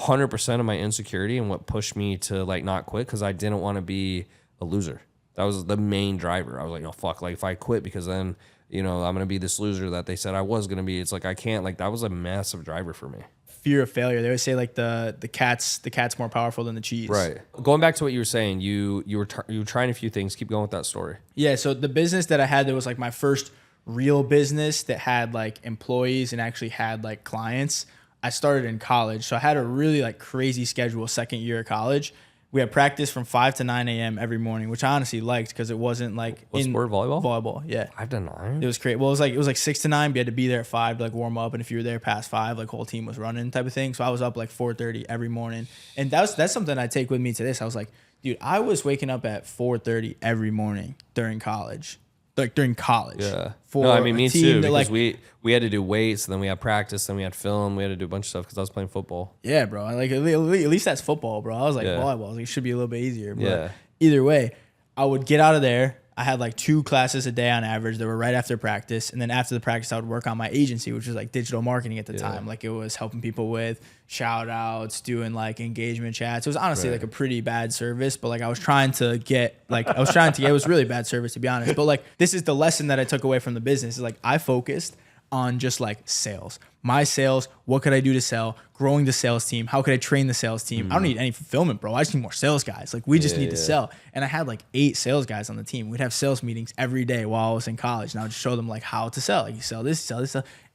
100% of my insecurity and what pushed me to like not quit, because I didn't want to be a loser. That was the main driver. I was like, no, fuck. Like if I quit, because then I'm gonna be this loser that they said I was gonna be. It's like I can't. Like that was a massive driver for me. Fear of failure. They always say like the cat's more powerful than the cheese. Right. Going back to what you were saying, you were trying a few things. Keep going with that story. Yeah. So the business that I had, that was like my first real business that had like employees and actually had like clients, I started in college. So I had a really like crazy schedule second year of college. We had practice from 5 to 9 a.m. every morning, which I honestly liked, because it wasn't like what sport, volleyball? Volleyball, yeah. 5 to 9? It was great. Well, it was like 6 to 9. But you had to be there at 5 to like warm up, and if you were there past 5, like whole team was running type of thing. So I was up like 4:30 every morning, and that's something I take with me to this. I was like, dude, I was waking up at 4:30 every morning during college. Like during college. Yeah. For no, I mean, me too. Because like, we had to do weights, and then we had practice, then we had film, we had to do a bunch of stuff because I was playing football. Yeah, bro. Like at least that's football, bro. I was like, volleyball. It should be a little bit easier. But either way, I would get out of there. I had like 2 classes a day on average that were right after practice. And then after the practice, I would work on my agency, which was like digital marketing at the time. Like it was helping people with shout outs, doing like engagement chats. It was honestly like a pretty bad service, but like I was trying to get, it was really bad service, to be honest. But like, this is the lesson that I took away from the business, is like I focused on just like sales. My sales, what could I do to sell? Growing the sales team. How could I train the sales team? I don't need any fulfillment, bro. I just need more sales guys. Like we just need to sell. And I had like 8 sales guys on the team. We'd have sales meetings every day while I was in college. And I would just show them like how to sell. Like you sell this,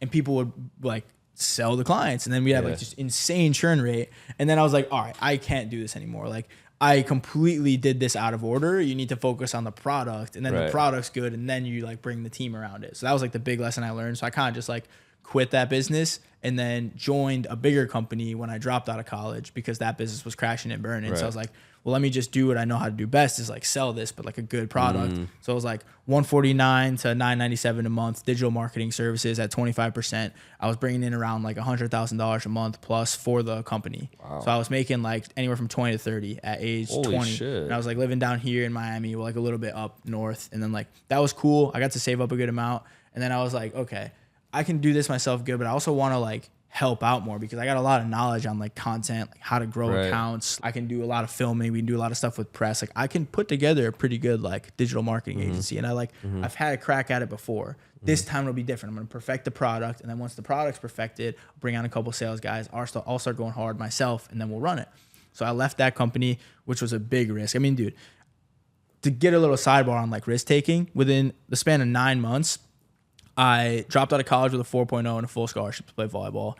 and people would like sell the clients. And then we have like just insane churn rate. And then I was like, all right, I can't do this anymore. Like I completely did this out of order. You need to focus on the product, and then the product's good, and then you like bring the team around it. So that was like the big lesson I learned. So I kind of just like quit that business and then joined a bigger company when I dropped out of college because that business was crashing and burning. So I was like, well, let me just do what I know how to do best is like sell this, but like a good product. So it was like $149 to $997 a month, digital marketing services at 25%. I was bringing in around like $100,000 a month plus for the company. Wow. So I was making like anywhere from 20 to 30 at age Holy 20. shit. And I was like living down here in Miami, like a little bit up north. And then like, that was cool. I got to save up a good amount. And then I was like, okay, I can do this myself good, but I also want to like help out more because I got a lot of knowledge on like content, like how to grow accounts. I can do a lot of filming. We can do a lot of stuff with press. Like I can put together a pretty good like digital marketing agency. And I like, I've had a crack at it before. This time it'll be different. I'm going to perfect the product. And then once the product's perfected, I'll bring on a couple sales guys. I'll start going hard myself and then we'll run it. So I left that company, which was a big risk. I mean, dude, to get a little sidebar on like risk taking, within the span of 9 months, I dropped out of college with a 4.0 and a full scholarship to play volleyball.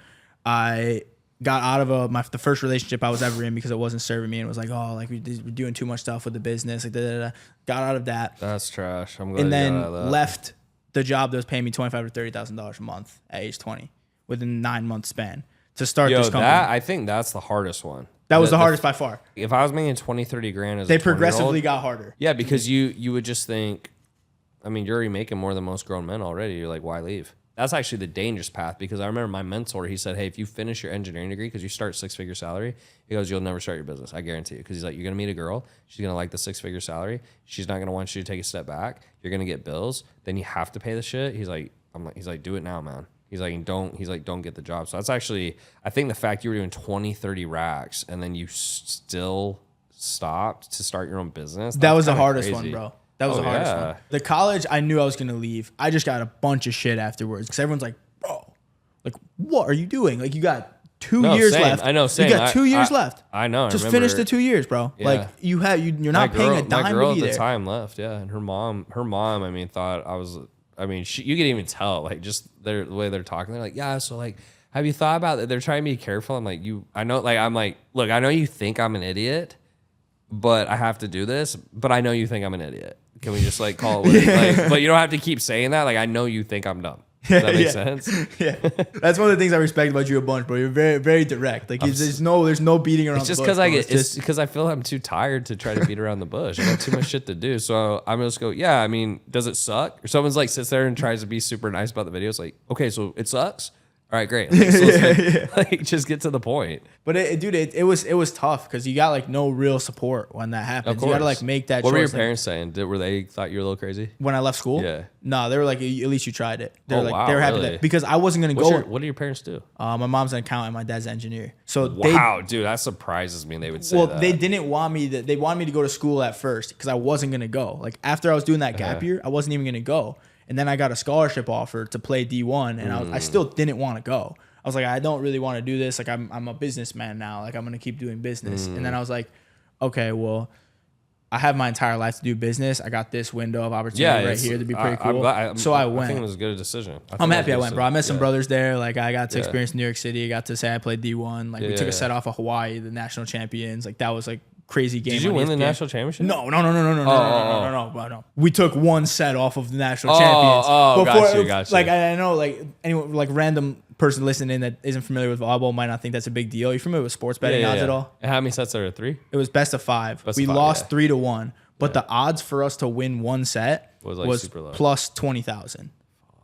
I got out of the first relationship I was ever in because it wasn't serving me and it was like, oh, like we're doing too much stuff with the business. Like, got out of that. That's trash. I'm glad and you then got out of that. left the job that was paying me $25,000 to $30,000 a month at age 20 within a 9 month span to start this company. I think that's the hardest one. That was the hardest by far. If I was making 20, 30 grand as they a 20-year-old, progressively got harder. Yeah, because you would just think, I mean, you're already making more than most grown men already. You're like, why leave? That's actually the dangerous path because I remember my mentor, he said, hey, if you finish your engineering degree, because you start 6-figure salary, he goes, you'll never start your business. I guarantee you. Because he's like, you're going to meet a girl. She's going to like the 6-figure salary. She's not going to want you to take a step back. You're going to get bills. Then you have to pay the shit. He's like, do it now, man. He's like, don't get the job. So that's actually, I think the fact you were doing 20, 30 racks and then you still stopped to start your own business. That was the crazy. hardest one, bro. That was the hardest one. The college, I knew I was going to leave. I just got a bunch of shit afterwards because everyone's like, bro, like, what are you doing? Like, you got 2 years left. I know, same. You got 2 years left. I know. Just finish the 2 years, bro. Yeah. Like, you're not paying a dime my girl to be at there. the time left, yeah. And her mom, I mean, thought I was, I mean, you could even tell, like, just the way they're talking. They're like, yeah, so, like, have you thought about that? They're trying to be careful. I'm like, look, I know you think I'm an idiot, but I have to do this. But I know you think I'm an idiot. Can we just like call it? Like, but you don't have to keep saying that. Like, I know you think I'm dumb. Does that make sense? Yeah, that's one of the things I respect about you a bunch, bro. You're very, very direct. Like, there's no beating around. It's just because it's because I feel I'm too tired to try to beat around the bush. I got too much shit to do, so I'm just go. Yeah, I mean, does it suck? Or someone's like sits there and tries to be super nice about the video. It's like, okay, so it sucks. All right, great. Like, so like, just get to the point. But it was tough because you got like no real support when that happens. You got to like make that. What were your parents saying? Were they thought you were a little crazy when I left school? Yeah. No, they were like, at least you tried it. They were like, wow, they were happy really? that because I wasn't gonna go. What do your parents do? My mom's an accountant, my dad's an engineer. So dude, that surprises me. They would say that. They didn't want me they wanted me to go to school at first because I wasn't gonna go. Like after I was doing that gap year, I wasn't even gonna go. And then I got a scholarship offer to play D1, and I still didn't want to go. I was like, I don't really want to do this. Like, I'm a businessman now. Like, I'm going to keep doing business. And then I was like, okay, well, I have my entire life to do business. I got this window of opportunity right here to be pretty cool. So I went. I think it was a good decision. I'm happy I went, bro. I met some brothers there. Like, I got to experience New York City. I got to say I played D1. Like, we took a set off of Hawaii, the national champions. Like, that was like crazy game. Did you win the national championship? No. We took one set off of the national champions. Gotcha. Like, I know, like, anyone, like, random person listening that isn't familiar with volleyball might not think that's a big deal. You familiar with sports betting odds at all? And how many sets are there? 3? It was best of 5. We lost 3-1, but the odds for us to win one set was super low. plus 20,000.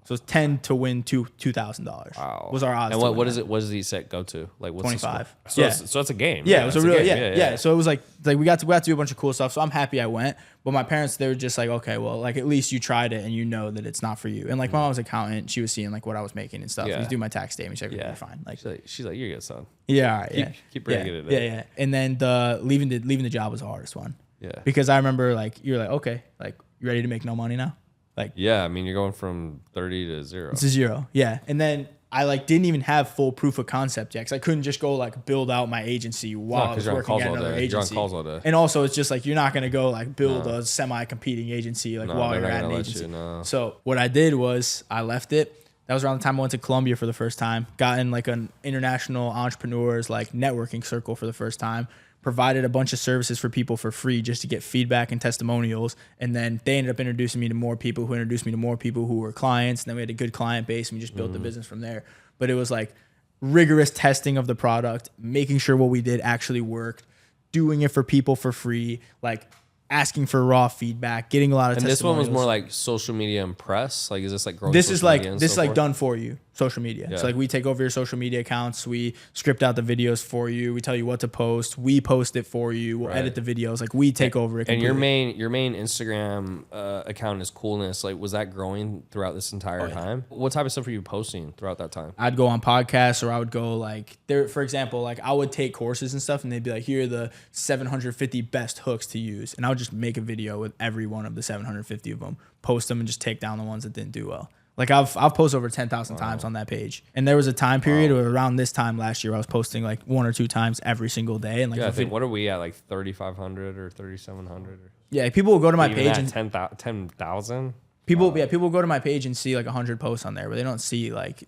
So it's 10 to win $2,000. Wow. Was our odds. And what does each set go to? Like what's 25. So it's a game. Yeah, it was a real yeah. So it was like we got to do a bunch of cool stuff. So I'm happy I went. But my parents, they were just like, okay, well, like at least you tried it and you know that it's not for you. And like my mom's accountant, she was seeing like what I was making and stuff. She's doing my tax statement. She's like, you're fine. Like she's like, you're good, son. Yeah, all right, keep bringing it in. Yeah. And then leaving the job was the hardest one. Yeah. Because I remember like you're like, okay, like you ready to make no money now? Like, yeah, I mean, you're going from 30 to 0. It's a 0, yeah. And then I like didn't even have full proof of concept yet because I couldn't just go like build out my agency while I was working at another agency. You're on calls all day. And also, it's just like you're not gonna go like build a semi-competing agency like while you're at an agency. So what I did was I left it. That was around the time I went to Colombia for the first time. Got in like an international entrepreneurs like networking circle for the first time. provided a bunch of services for people for free just to get feedback and testimonials. And then they ended up introducing me to more people who introduced me to more people who were clients. And then we had a good client base and we just built the business from there. But it was like rigorous testing of the product, making sure what we did actually worked, doing it for people for free, like asking for raw feedback, getting a lot of testimonials. And this one was more like social media and press. Like, is this like growing? This is like forth? done for you, social media. Yeah. So like we take over your social media accounts, we script out the videos for you, we tell you what to post, we post it for you, we'll edit the videos, like we take over it completely. And your main Instagram account is Coolness. Like, was that growing throughout this entire time? What type of stuff were you posting throughout that time? I'd go on podcasts, or I would go like there, for example, like I would take courses and stuff and they'd be like, here are the 750 best hooks to use. And I would just make a video with every one of the 750 of them, post them and just take down the ones that didn't do well. Like I've posted over 10,000 times on that page. And there was a time period where around this time last year, I was posting like 1 or 2 times every single day. And like, I think, what are we at, like 3,500 or 3,700? Yeah, people will go to my Even page at and 10,000. people will go to my page and see like 100 posts on there, but they don't see like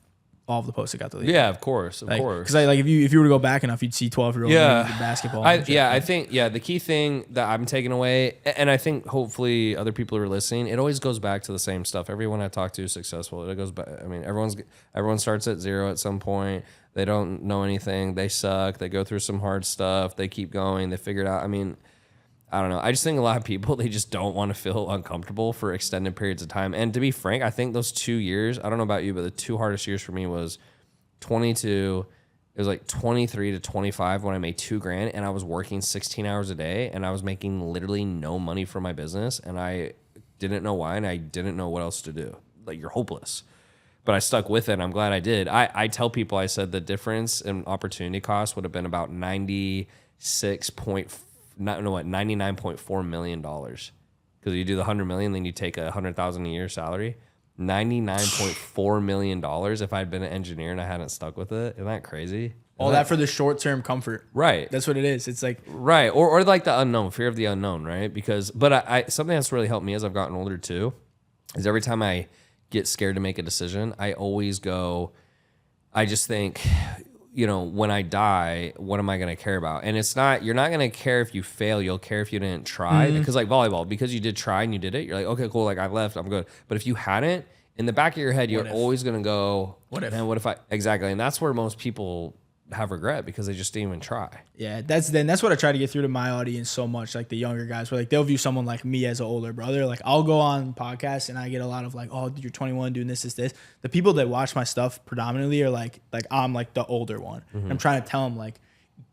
all of the posts that got deleted. Yeah, of course. Because like if you were to go back enough, you'd see 12-year-olds basketball. I think the key thing that I'm taking away, and I think hopefully other people who are listening, it always goes back to the same stuff. Everyone I talk to is successful. It goes back. I mean, everyone starts at zero at some point. They don't know anything. They suck. They go through some hard stuff. They keep going. They figure it out. I mean, I don't know. I just think a lot of people, they just don't want to feel uncomfortable for extended periods of time. And to be frank, I think those 2 years, I don't know about you, but the 2 hardest years for me was 22. It was like 23 to 25 when I made $2,000 and I was working 16 hours a day and I was making literally no money for my business. And I didn't know why. And I didn't know what else to do. Like, you're hopeless. But I stuck with it, and I'm glad I did. I tell people, I said the difference in opportunity cost would have been about $99.4 million. Because you do the 100 million, then you take 100,000 a year salary. $99.4 million if I'd been an engineer and I hadn't stuck with it. Isn't that crazy? All that for the short-term comfort. Right. That's what it is. It's like... Right. Or like the unknown, fear of the unknown, right? But I something that's really helped me as I've gotten older too, is every time I get scared to make a decision, I always go, I just think, when I die, what am I going to care about? And it's not, you're not going to care if you fail. You'll care if you didn't try. Because like volleyball, because you did try and you did it, you're like, okay, cool. Like, I left, I'm good. But if you hadn't, in the back of your head, you're always going to go, what if I, exactly. And that's where most people have regret, because they just didn't even try. Yeah, that's what I try to get through to my audience so much, like the younger guys, where like they'll view someone like me as an older brother. Like, I'll go on podcasts and I get a lot of like, oh, you're 21 doing this. The people that watch my stuff predominantly are like I'm like the older one. I'm trying to tell them, like,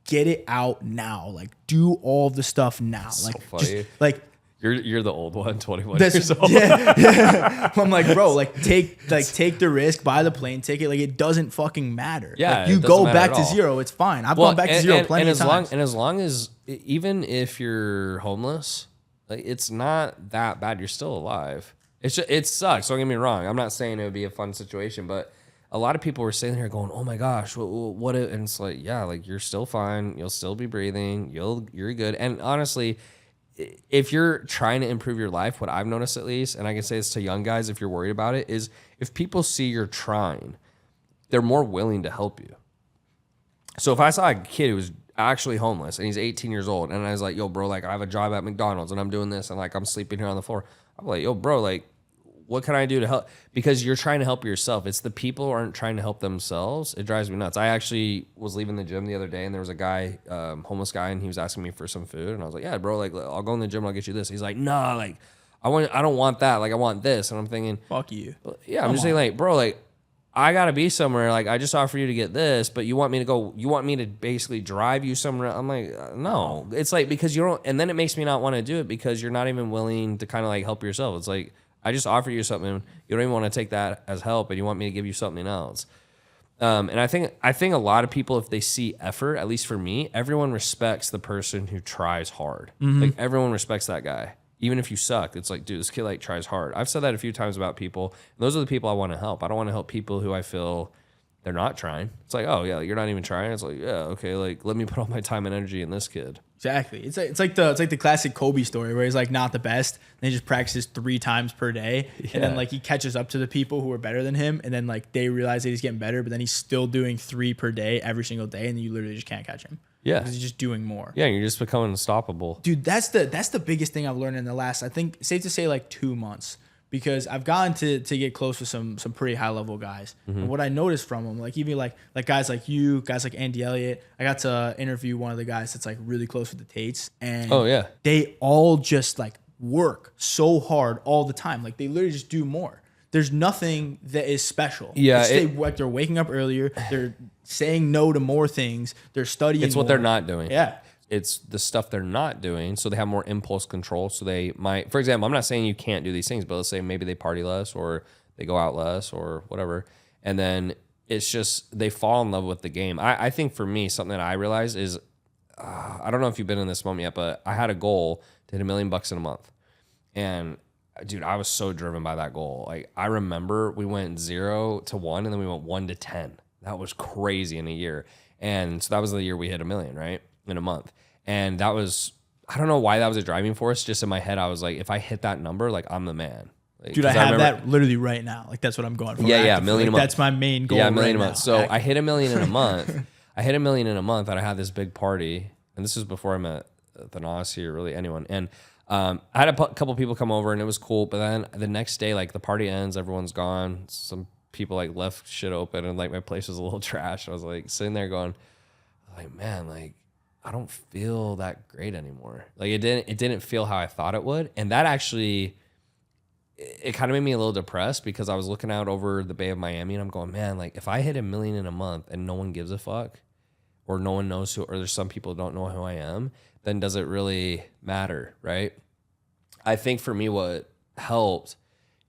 get it out now. Like, do all the stuff now. That's like, so funny. just, like, You're the old one, 21 years old. Yeah. I'm like, bro, like take the risk, buy the plane ticket. Like, it doesn't fucking matter. Yeah, like, you go back to zero. It's fine. I've gone back to zero plenty of times. And as long as, even if you're homeless, like, it's not that bad. You're still alive. It sucks. Don't get me wrong. I'm not saying it would be a fun situation, but a lot of people were sitting here going, "Oh my gosh, what?" And it's like, yeah, like, you're still fine. You'll still be breathing. You're good. And honestly, if you're trying to improve your life, what I've noticed at least, and I can say this to young guys if you're worried about it, is if people see you're trying, they're more willing to help you. So if I saw a kid who was actually homeless and he's 18 years old and I was like, yo, bro, like, I have a job at McDonald's and I'm doing this and like I'm sleeping here on the floor, I'm like, yo, bro, like, what can I do to help? Because you're trying to help yourself. It's the people who aren't trying to help themselves. It drives me nuts. I actually was leaving the gym the other day and there was a guy, homeless guy, and he was asking me for some food. And I was like, yeah, bro, like, I'll go in the gym and I'll get you this. He's like, nah, like, I don't want that. Like, I want this. And I'm thinking, fuck you. Yeah, I'm just saying, like, bro, like, I got to be somewhere. Like, I just offer you to get this, but you want me to basically drive you somewhere. I'm like, no. It's like, because you don't, and then it makes me not want to do it because you're not even willing to kind of like help yourself. It's like, I just offer you something. You don't even want to take that as help, and you want me to give you something else. And I think a lot of people, if they see effort, at least for me, everyone respects the person who tries hard. Like, everyone respects that guy. Even if you suck, it's like, dude, this kid like tries hard. I've said that a few times about people. And those are the people I want to help. I don't want to help people who I feel they're not trying. It's like, oh yeah, you're not even trying. It's like, yeah, okay, like, let me put all my time and energy in this kid. Exactly. It's like the classic Kobe story where he's like not the best and he just practices 3 times per day. Yeah. And then like he catches up to the people who are better than him, and then like they realize that he's getting better, but then he's still doing 3 per day every single day, and you literally just can't catch him. Yeah. Because you're just doing more. Yeah, you're just becoming unstoppable. Dude, that's the biggest thing I've learned in the last, I think, safe to say, like 2 months. Because I've gotten to get close with some pretty high level guys. And what I noticed from them, like even like guys like you, guys like Andy Elliott, I got to interview one of the guys that's like really close with the Tates. And they all just like work so hard all the time. Like they literally just do more. There's nothing that is special. Yeah. They're waking up earlier. They're saying no to more things. They're studying. It's what they're not doing. Yeah. It's the stuff they're not doing, so they have more impulse control. So they might, for example, I'm not saying you can't do these things, but let's say maybe they party less or they go out less or whatever. And then it's just they fall in love with the game. I think for me, something that I realized is, I don't know if you've been in this moment yet, but I had a goal to hit $1 million in a month. And dude, I was so driven by that goal. Like I remember we went 0 to 1 and then we went 1 to 10. That was crazy in a year. And so that was the year we hit $1 million, right? In a month. And that was, I don't know why that was a driving force. Just in my head, I was like, if I hit that number, like I'm the man. Like, dude, I have that literally right now. Like that's what I'm going for. Yeah, $1 million a month. That's my main goal. Yeah, $1 million a month. So I hit $1 million in a month. I hit $1 million in a month, and I had this big party. And this was before I met Thanasi or really anyone. And I had a couple people come over, and it was cool. But then the next day, like the party ends, everyone's gone. Some people like left shit open, and like my place was a little trash. I was like sitting there going, like man, like. I don't feel that great anymore. Like it didn't feel how I thought it would. And that actually, it kind of made me a little depressed because I was looking out over the Bay of Miami and I'm going, man, like if I hit $1 million in a month and no one gives a fuck or no one knows who, or there's some people who don't know who I am, then does it really matter, right? I think for me, what helped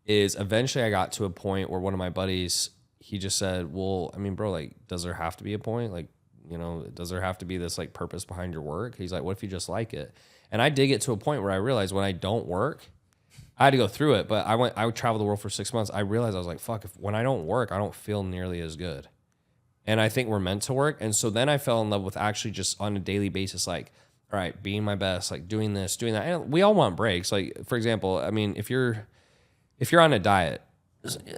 is eventually I got to a point where one of my buddies, he just said, well, I mean, bro, like, does there have to be a point? Like, you know, does there have to be this like purpose behind your work? He's like, what if you just like it? And I did get to a point where I realized when I don't work, I had to go through it, but I would travel the world for 6 months. I realized I was like, fuck, when I don't work, I don't feel nearly as good. And I think we're meant to work. And so then I fell in love with actually just on a daily basis, like, all right, being my best, like doing this, doing that. And we all want breaks. Like, for example, I mean, if you're on a diet,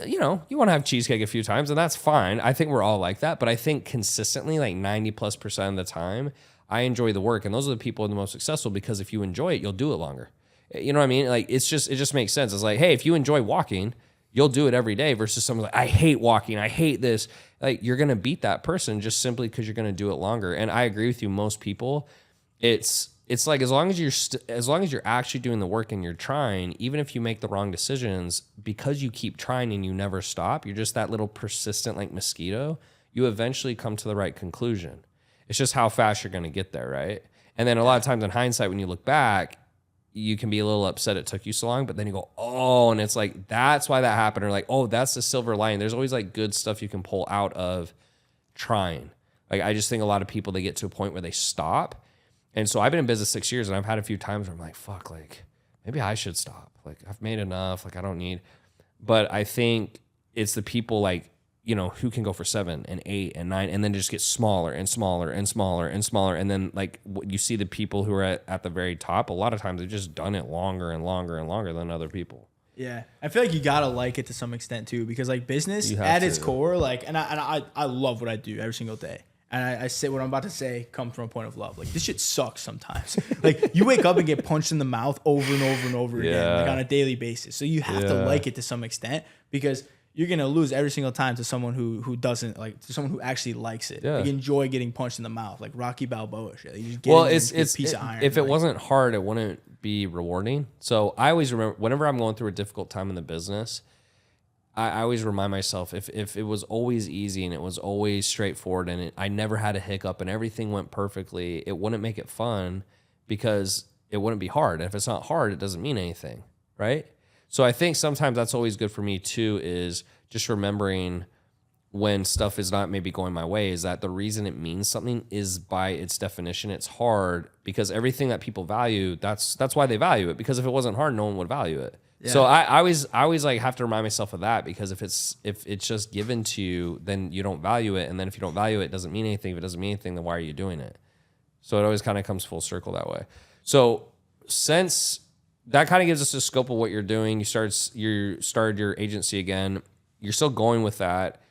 you know, you want to have cheesecake a few times and that's fine. I think we're all like that. But I think consistently, like 90+% of the time, I enjoy the work. And those are the people who are the most successful because if you enjoy it, you'll do it longer. You know what I mean? Like, it just makes sense. It's like, hey, if you enjoy walking, you'll do it every day versus someone like, I hate walking. I hate this. Like, you're going to beat that person just simply because you're going to do it longer. And I agree with you. Most people, it's like as long as you're actually doing the work and you're trying, even if you make the wrong decisions, because you keep trying and you never stop, you're just that little persistent like mosquito, you eventually come to the right conclusion. It's just how fast you're going to get there, right? And then a lot of times in hindsight, when you look back, you can be a little upset it took you so long, but then you go, oh, and it's like, that's why that happened. Or like, oh, that's the silver lining. There's always like good stuff you can pull out of trying. Like, I just think a lot of people, they get to a point where they stop. And so I've been in business 6 years and I've had a few times where I'm like, fuck, like maybe I should stop. Like I've made enough. Like I don't need, but I think it's the people like, you know, who can go for 7 and 8 and 9 and then just get smaller and smaller and smaller and smaller. And then like you see the people who are at the very top, a lot of times they've just done it longer and longer and longer than other people. Yeah. I feel like you got to like it to some extent too, because like business at its core, like, and I love what I do every single day. And I say what I'm about to say comes from a point of love. Like, this shit sucks sometimes. Like, you wake up and get punched in the mouth over and over and over again, like on a daily basis. So you have to like it to some extent because you're going to lose every single time to someone who doesn't, like, to someone who actually likes it. Like, enjoy getting punched in the mouth, like Rocky Balboa shit. Like, you just get a piece of iron. If it wasn't hard, it wouldn't be rewarding. So I always remember, whenever I'm going through a difficult time in the business, I always remind myself, if it was always easy and it was always straightforward and I never had a hiccup and everything went perfectly, it wouldn't make it fun because it wouldn't be hard. And if it's not hard, it doesn't mean anything, right? So I think sometimes that's always good for me too, is just remembering when stuff is not maybe going my way, is that the reason it means something is by its definition, it's hard, because everything that people value, that's why they value it, because if it wasn't hard, no one would value it. Yeah. So I always like have to remind myself of that, because if it's just given to you, then you don't value it. And then if you don't value it, it doesn't mean anything. If it doesn't mean anything, then why are you doing it? So it always kind of comes full circle that way. So since that kind of gives us a scope of what you're doing, you started your agency again, you're still going with that.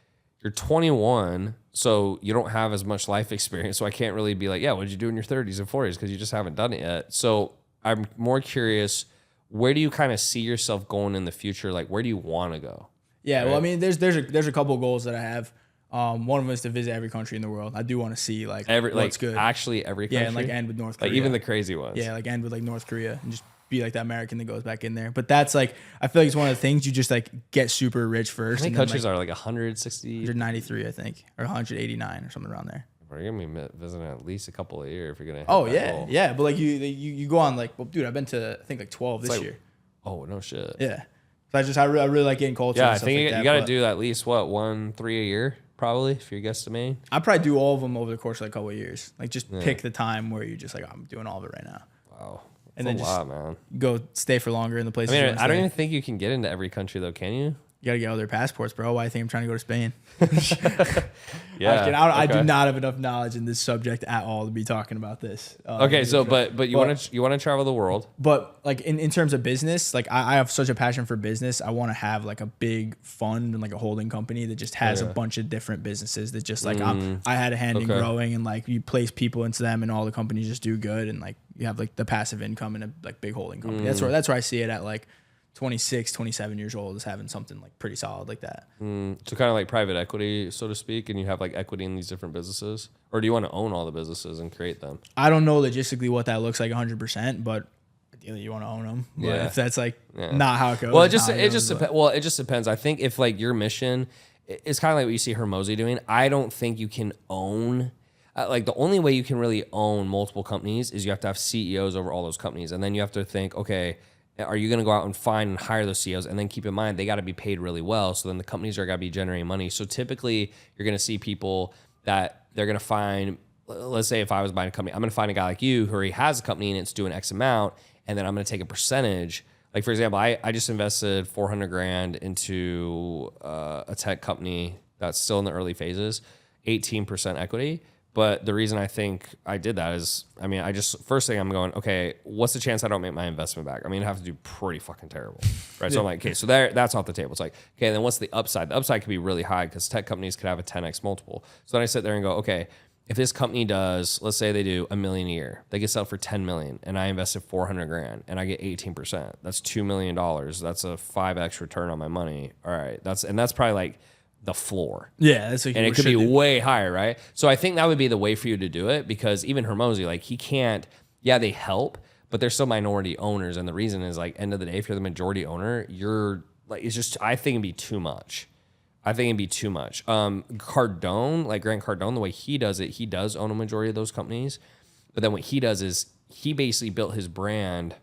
you're 21, so you don't have as much life experience. So I can't really be like, yeah, what did you do in your 30s and 40s? Because you just haven't done it yet. So I'm more curious, where do you kind of see yourself going in the future? Like, where do you want to go? Yeah, well, I mean, there's a couple of goals that I have. One of them is to visit every country in the world. I do want to see like what's good. Actually, every country. Yeah, and like end with North Korea. Like even the crazy ones. Yeah, like end with like North Korea and just be like the American that goes back in there. But that's like, I feel like it's one of the things you just like get super rich first. How many countries are like 160? 193, I think, or 189 or something around there. We're gonna be visiting at least a couple a year if you're gonna. Oh yeah, yeah. But like you go on like, well, dude, I've been to I think like 12 this year. Oh no shit. Yeah. So I really like getting culture. Yeah, and I stuff think like you got to do at least what 1-3 a year probably if you're guesstimating. I probably do all of them over the course of like a couple of years. Like just pick the time where you're just like, oh, I'm doing all of it right now. Wow. And then a just lot, man. Go stay for longer in the places. I mean, I don't even think you can get into every country though, can you? You gotta get all their passports, bro. Why do you think I'm trying to go to Spain? Yeah, I do not have enough knowledge in this subject at all to be talking about this. Okay, so but you want to travel the world. But like in terms of business, like I have such a passion for business. I want to have like a big fund and like a holding company that just has a bunch of different businesses that just like I had a hand in growing, and like you place people into them and all the companies just do good, and like you have like the passive income in a like big holding company. That's where I see it at like 26, 27 years old, is having something like pretty solid like that. So kind of like private equity, so to speak, and you have like equity in these different businesses? Or do you want to own all the businesses and create them? I don't know logistically what that looks like 100%, but ideally you want to own them. But if that's like not how it goes. Well, it just depends. I think if like your mission is kind of like what you see Hermosi doing, I don't think you can own... like the only way you can really own multiple companies is you have to have CEOs over all those companies. And then you have to think, okay, are you going to go out and find and hire those CEOs? And then keep in mind, they got to be paid really well. So then the companies are going to be generating money. So typically you're going to see people that they're going to find, let's say if I was buying a company, I'm going to find a guy like you who already has a company and it's doing X amount. And then I'm going to take a percentage. Like for example, I just invested 400 grand into a tech company that's still in the early phases, 18% equity. But the reason I think I did that is, I mean, first thing I'm going, okay, what's the chance I don't make my investment back? I mean, I have to do pretty fucking terrible, right? So I'm like, okay, so that's off the table. It's like, okay, then what's the upside? The upside could be really high because tech companies could have a 10x multiple. So then I sit there and go, okay, if this company does, let's say they do $1 million a year, they get sell for 10 million, and I invested 400 grand, and I get 18%. That's $2 million. That's a 5x return on my money. All right, that's probably like the floor. Yeah, that's like, and it could be way higher, right? So I think that would be the way for you to do it, because even Hermosi, like he can't. Yeah, they help, but they're still minority owners, and the reason is like end of the day, if you're the majority owner, you're like it's just I think it'd be too much. Cardone, like Grant Cardone, the way he does it, he does own a majority of those companies, but then what he does is he basically built his brand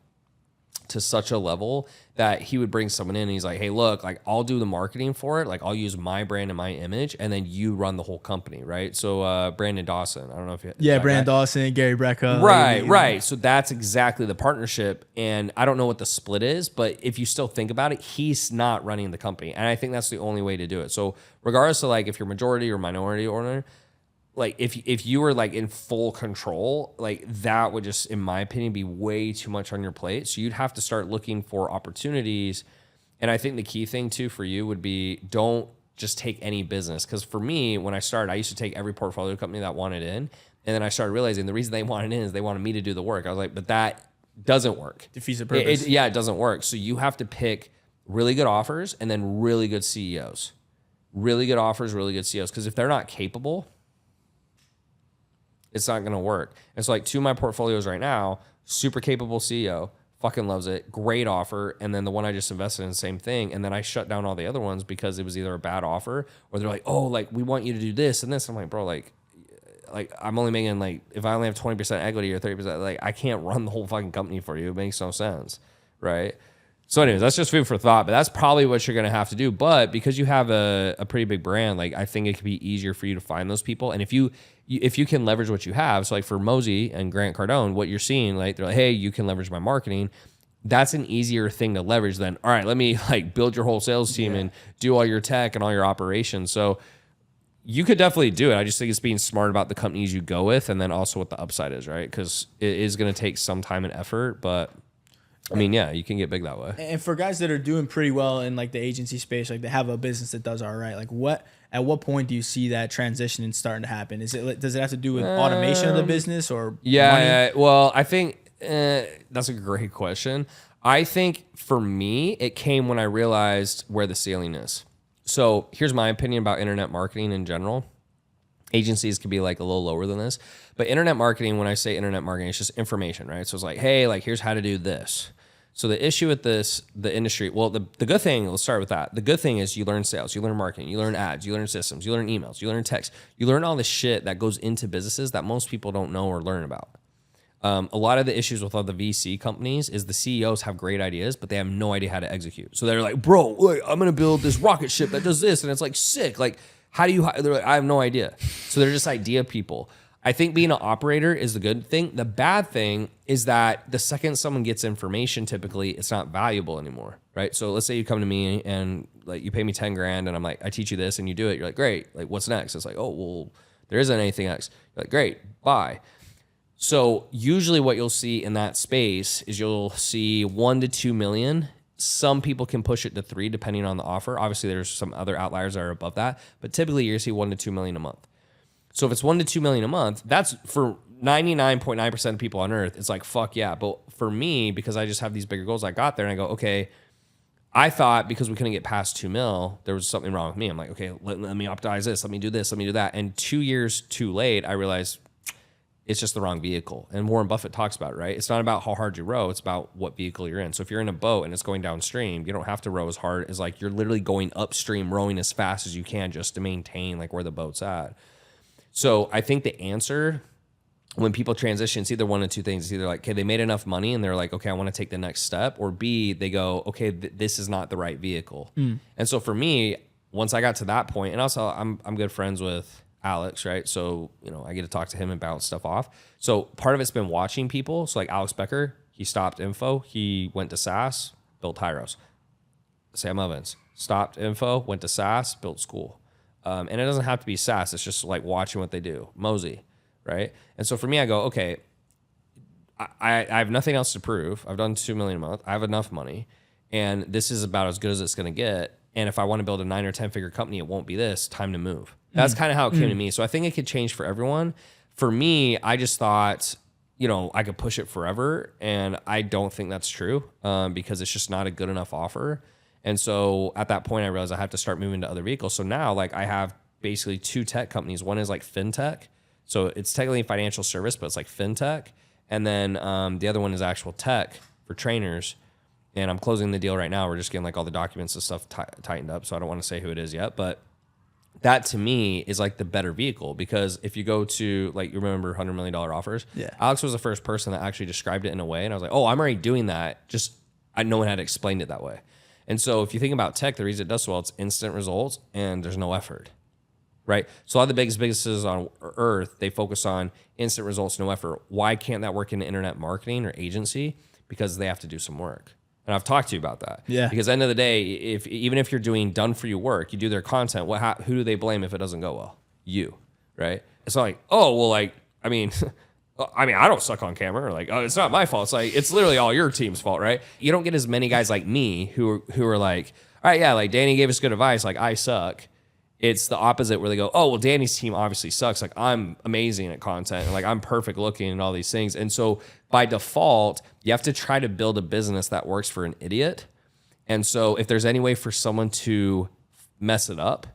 to such a level that he would bring someone in and he's like, hey, look, like I'll do the marketing for it. Like I'll use my brand and my image, and then you run the whole company, right? So Brandon Dawson, I don't know if you... Yeah, Brandon Dawson, Gary Brecka. Right. So that's exactly the partnership. And I don't know what the split is, but if you still think about it, he's not running the company. And I think that's the only way to do it. So regardless of like if you're majority or minority owner, like if you were like in full control, like that would just, in my opinion, be way too much on your plate. So you'd have to start looking for opportunities. And I think the key thing too for you would be, don't just take any business. Because for me, when I started, I used to take every portfolio company that wanted in. And then I started realizing the reason they wanted in is they wanted me to do the work. I was like, but that doesn't work. Defeats the purpose. It doesn't work. So you have to pick really good offers and then really good CEOs. Really good offers, really good CEOs. Because if they're not capable, it's not going to work. And so like two of my portfolios right now, super capable CEO, fucking loves it, great offer. And then the one I just invested in, the same thing. And then I shut down all the other ones because it was either a bad offer or they're like, oh, like we want you to do this and this. I'm like, bro, like I'm only making like, if I only have 20% equity or 30%, like I can't run the whole fucking company for you. It makes no sense, right? So anyways, that's just food for thought, but that's probably what you're going to have to do. But because you have a pretty big brand, like I think it could be easier for you to find those people. And if you can leverage what you have, so like for Mosey and Grant Cardone, what you're seeing, like they're like, hey, you can leverage my marketing. That's an easier thing to leverage than, all right, let me like build your whole sales team and do all your tech and all your operations. So you could definitely do it. I just think it's being smart about the companies you go with and then also what the upside is, right? Because it is going to take some time and effort, but I mean, yeah, you can get big that way. And for guys that are doing pretty well in like the agency space, like they have a business that does all right, like what at what point do you see that transition starting to happen? Does it have to do with automation of the business or money? Yeah, well, I think that's a great question. I think for me, it came when I realized where the ceiling is. So here's my opinion about internet marketing in general. Agencies could be like a little lower than this, but internet marketing, when I say internet marketing, it's just information, right? So it's like, hey, like here's how to do this. So the issue with this, the industry, well, the good thing, let's start with that. The good thing is you learn sales, you learn marketing, you learn ads, you learn systems, you learn emails, you learn text, you learn all the shit that goes into businesses that most people don't know or learn about. A lot of the issues with all the VC companies is the CEOs have great ideas, but they have no idea how to execute. So they're like, bro, look, I'm going to build this rocket ship that does this. And it's like sick. Like, how do you, they're like, I have no idea. So they're just idea people. I think being an operator is the good thing. The bad thing is that the second someone gets information, typically it's not valuable anymore, right? So let's say you come to me and like you pay me 10 grand and I'm like, I teach you this and you do it. You're like, great. Like, what's next? It's like, oh, well, there isn't anything next. You're like, great, bye. So usually what you'll see in that space is you'll see 1 to 2 million. Some people can push it to 3 depending on the offer. Obviously there's some other outliers that are above that, but typically you're gonna see 1 to 2 million a month. So if it's 1 to 2 million a month, that's for 99.9% of people on earth. It's like, fuck yeah. But for me, because I just have these bigger goals, I got there and I go, okay, I thought because we couldn't get past 2 mil, there was something wrong with me. I'm like, okay, let me optimize this. Let me do this. Let me do that. And 2 years too late, I realized it's just the wrong vehicle. And Warren Buffett talks about it, right? It's not about how hard you row. It's about what vehicle you're in. So if you're in a boat and it's going downstream, you don't have to row as hard as like you're literally going upstream, rowing as fast as you can just to maintain like where the boat's at. So I think the answer when people transition, it's either one of two things. It's either like, okay, they made enough money and they're like, okay, I want to take the next step. Or B, they go, okay, this is not the right vehicle. And so for me, once I got to that point, and also I'm good friends with Alex, right? So, you know, I get to talk to him and bounce stuff off. So part of it's been watching people. So like Alex Becker, he stopped info. He went to SaaS, built Hyros. Sam Evans stopped info, went to SaaS, built school. And it doesn't have to be SaaS. It's just like watching what they do. Mosey, right? And so for me, I go, okay, I have nothing else to prove. I've done 2 million a month. I have enough money. And this is about as good as it's going to get. And if I want to build a 9 or 10 figure company, it won't be this. Time to move. That's kind of how it came to me. So I think it could change for everyone. For me, I just thought, you know, I could push it forever. And I don't think that's true because it's just not a good enough offer. And so at that point, I realized I have to start moving to other vehicles. So now, like, I have basically 2 tech companies. One is like fintech. So it's technically a financial service, but it's like fintech. And then the other one is actual tech for trainers. And I'm closing the deal right now. We're just getting like all the documents and stuff tightened up. So I don't want to say who it is yet. But that to me is like the better vehicle because if you go to like, you remember $100 million offers? Yeah. Alex was the first person that actually described it in a way. And I was like, oh, I'm already doing that. Just no one had explained it that way. And so if you think about tech, the reason it does so well, it's instant results and there's no effort, right? So a lot of the biggest businesses on earth, they focus on instant results, no effort. Why can't that work in internet marketing or agency? Because they have to do some work. And I've talked to you about that. Yeah. Because at the end of the day, even if you're doing done for you work, you do their content, who do they blame if it doesn't go well? You, right? It's not like, oh, well, like, I mean, I don't suck on camera. Or like, oh, it's not my fault. It's like, it's literally all your team's fault, right? You don't get as many guys like me who are like, all right, yeah, like Danny gave us good advice. Like, I suck. It's the opposite where they go, oh, well, Danny's team obviously sucks. Like, I'm amazing at content. And like, I'm perfect looking and all these things. And so by default, you have to try to build a business that works for an idiot. And so if there's any way for someone to mess it up,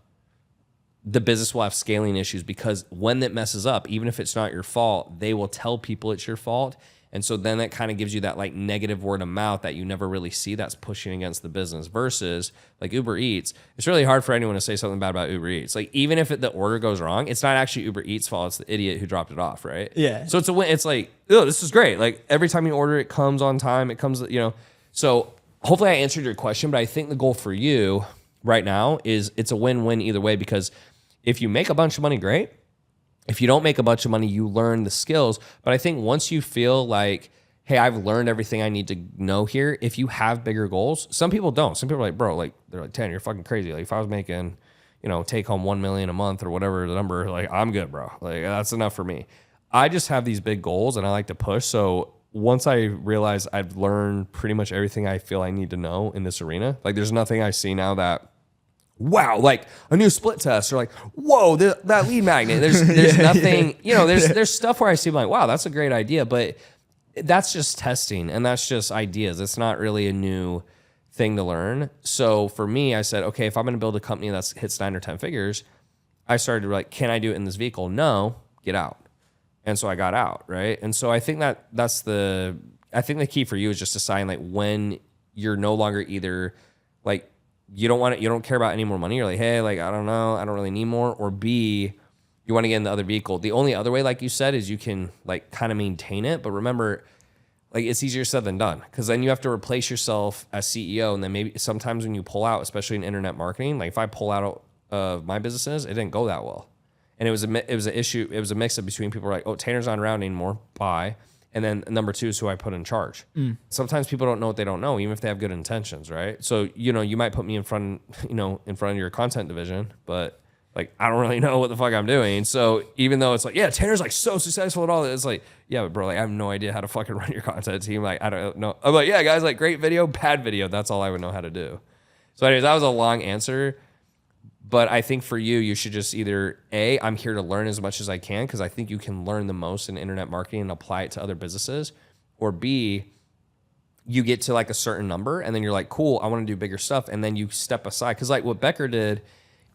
the business will have scaling issues because when it messes up, even if it's not your fault, they will tell people it's your fault. And so then that kind of gives you that like negative word of mouth that you never really see that's pushing against the business versus like Uber Eats. It's really hard for anyone to say something bad about Uber Eats. Like even if the order goes wrong, it's not actually Uber Eats' fault. It's the idiot who dropped it off, right? Yeah. So it's a win. It's like, oh, this is great. Like every time you order, it comes on time. It comes, you know. So hopefully I answered your question, but I think the goal for you right now is it's a win-win either way because if you make a bunch of money, great. If you don't make a bunch of money, you learn the skills. But I think once you feel like, hey, I've learned everything I need to know here, if you have bigger goals, some people don't. Some people are like, bro, like they're like, Tanner, you're fucking crazy. Like if I was making, you know, take home 1 million a month or whatever the number, like I'm good, bro. Like that's enough for me. I just have these big goals and I like to push. So once I realize I've learned pretty much everything I feel I need to know in this arena, like there's nothing I see now that wow, like a new split test, or like, whoa, that lead magnet. There's nothing, there's stuff where I see like, wow, that's a great idea, but that's just testing and that's just ideas. It's not really a new thing to learn. So for me, I said, okay, if I'm going to build a company that hits 9 or 10 figures, I started like, can I do it in this vehicle? No, get out. And so I got out, right? And so I think the key for you is just deciding like when you're no longer either like you don't care about any more money. You're like, hey, like I don't know, I don't really need more. Or B, you want to get in the other vehicle. The only other way, like you said, is you can like kind of maintain it. But remember, like it's easier said than done because then you have to replace yourself as CEO. And then maybe sometimes when you pull out, especially in internet marketing, like if I pull out of my businesses, it didn't go that well. And it was an issue. It was a mix of between people were like, oh, Tanner's not around anymore. Bye. And then number 2 is who I put in charge. Sometimes people don't know what they don't know, even if they have good intentions, right? So, you might put me in front of your content division, but like, I don't really know what the fuck I'm doing. So even though it's like, yeah, Tanner's like so successful at all, it's like, yeah, but bro, like I have no idea how to fucking run your content team. Like, I don't know. I'm like, yeah, guys, like great video, bad video. That's all I would know how to do. So anyways, that was a long answer. But I think for you, you should just either A, I'm here to learn as much as I can because I think you can learn the most in internet marketing and apply it to other businesses. Or B, you get to like a certain number and then you're like, cool, I want to do bigger stuff. And then you step aside. Because like what Becker did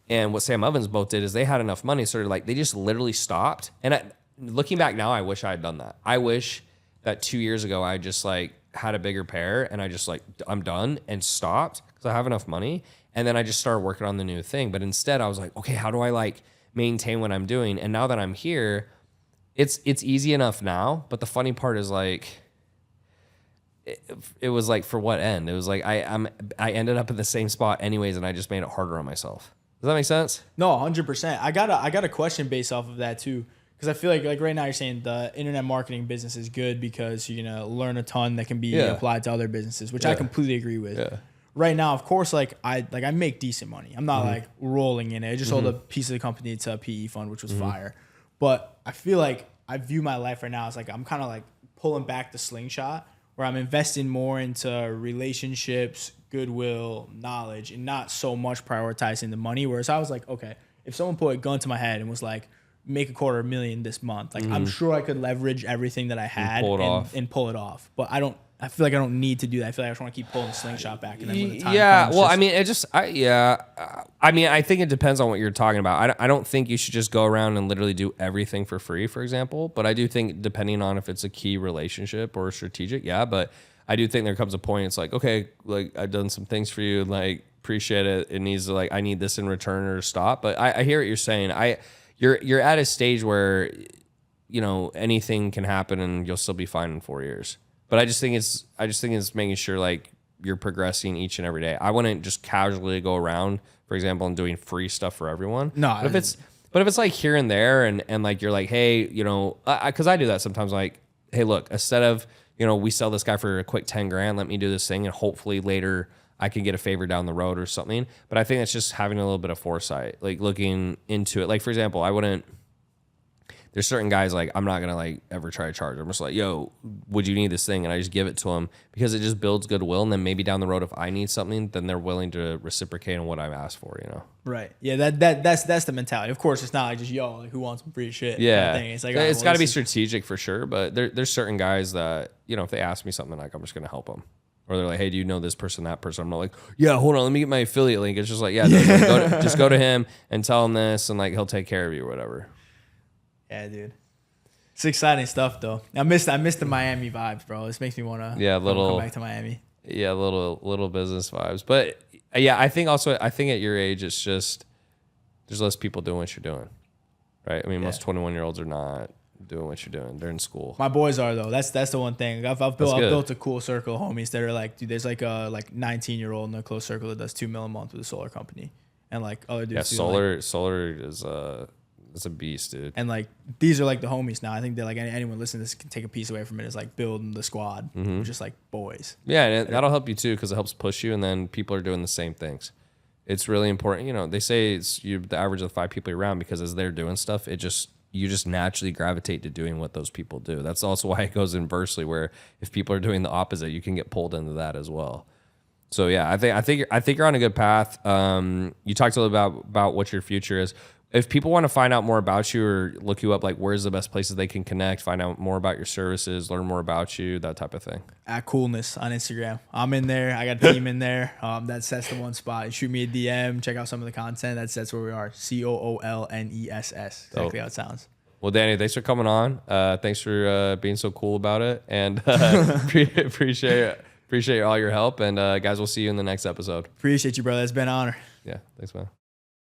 and what Sam Ovens both did is they had enough money. So like they just literally stopped. And looking back now, I wish I had done that. I wish that 2 years ago I just like had a bigger pair and I just like, I'm done and stopped because I have enough money. And then I just started working on the new thing. But instead I was like, okay, how do I like maintain what I'm doing? And now that I'm here, it's easy enough now. But the funny part is like, it was like for what end? It was like I ended up in the same spot anyways, and I just made it harder on myself. Does that make sense? No, 100%. I got a question based off of that too. Because I feel like right now you're saying the internet marketing business is good because you're going to learn a ton that can be applied to other businesses, which I completely agree with. Yeah. Right now, of course, like I make decent money. I'm not like rolling in it. I just sold a piece of the company to a PE fund, which was fire. But I feel like I view my life right now as like I'm kind of like pulling back the slingshot where I'm investing more into relationships, goodwill, knowledge, and not so much prioritizing the money. Whereas I was like, okay, if someone put a gun to my head and was like, make $250,000 this month, like I'm sure I could leverage everything that I had and pull it off. But I feel like I don't need to do that. I feel like I just want to keep pulling the slingshot back. And then when the time comes, I think it depends on what you're talking about. I don't think you should just go around and literally do everything for free, for example. But I do think depending on if it's a key relationship or strategic, but I do think there comes a point it's like, okay, like I've done some things for you, like appreciate it. It needs to like I need this in return or stop. But I hear what you're saying. You're at a stage where anything can happen and you'll still be fine in 4 years. But I just think it's making sure like you're progressing each and every day. I wouldn't just casually go around, for example, and doing free stuff for everyone. No, but if it's like here and there and like you're like, hey, because I do that sometimes. Like, hey, look, instead of we sell this guy for a quick $10,000, let me do this thing, and hopefully later I can get a favor down the road or something. But I think it's just having a little bit of foresight, like looking into it. Like for example, there's certain guys like I'm not gonna like ever try to charge. I'm just like, yo, would you need this thing? And I just give it to them because it just builds goodwill. And then maybe down the road, if I need something, then they're willing to reciprocate on what I've asked for. Right. Yeah. That's the mentality. Of course, it's not like just like who wants some free shit. Yeah. Kind of thing. It's like it's got to be strategic for sure. But there's certain guys that if they ask me something, like I'm just gonna help them. Or they're like, hey, do you know this person, that person? I'm not like, yeah, hold on, let me get my affiliate link. It's just like, just go to him and tell him this, and like he'll take care of you or whatever. Yeah, dude. It's exciting stuff though. I missed the Miami vibes, bro. This makes me want to come back to Miami. Yeah, little business vibes. But yeah, I think at your age it's just there's less people doing what you're doing. Right? I mean, most 21-year-olds are not doing what you're doing. They're in school. My boys are though. That's the one thing. I've built a cool circle of homies that are like, dude, there's like a 19-year-old in a close circle that does $2 million a month with a solar company. And like other dudes. Yeah, solar is it's a beast, dude. And like these are like the homies now. I think that like anyone listening to this can take a piece away from it. Is like building the squad, just like boys. Yeah, and that'll help you too because it helps push you, and then people are doing the same things. It's really important. They say it's the average of the 5 people you're around because as they're doing stuff, you just naturally gravitate to doing what those people do. That's also why it goes inversely, where if people are doing the opposite, you can get pulled into that as well. So yeah, I think you're on a good path. You talked a little about what your future is. If people want to find out more about you or look you up, like where's the best places they can connect, find out more about your services, learn more about you, that type of thing. At Coolness on Instagram. I'm in there. I got a team in there. That's the one spot. Shoot me a DM. Check out some of the content. That's where we are. COOLNESS. Exactly how it sounds. Well, Danny, thanks for coming on. Thanks for being so cool about it, and appreciate all your help. And guys, we'll see you in the next episode. Appreciate you, brother. It's been an honor. Yeah, thanks, man.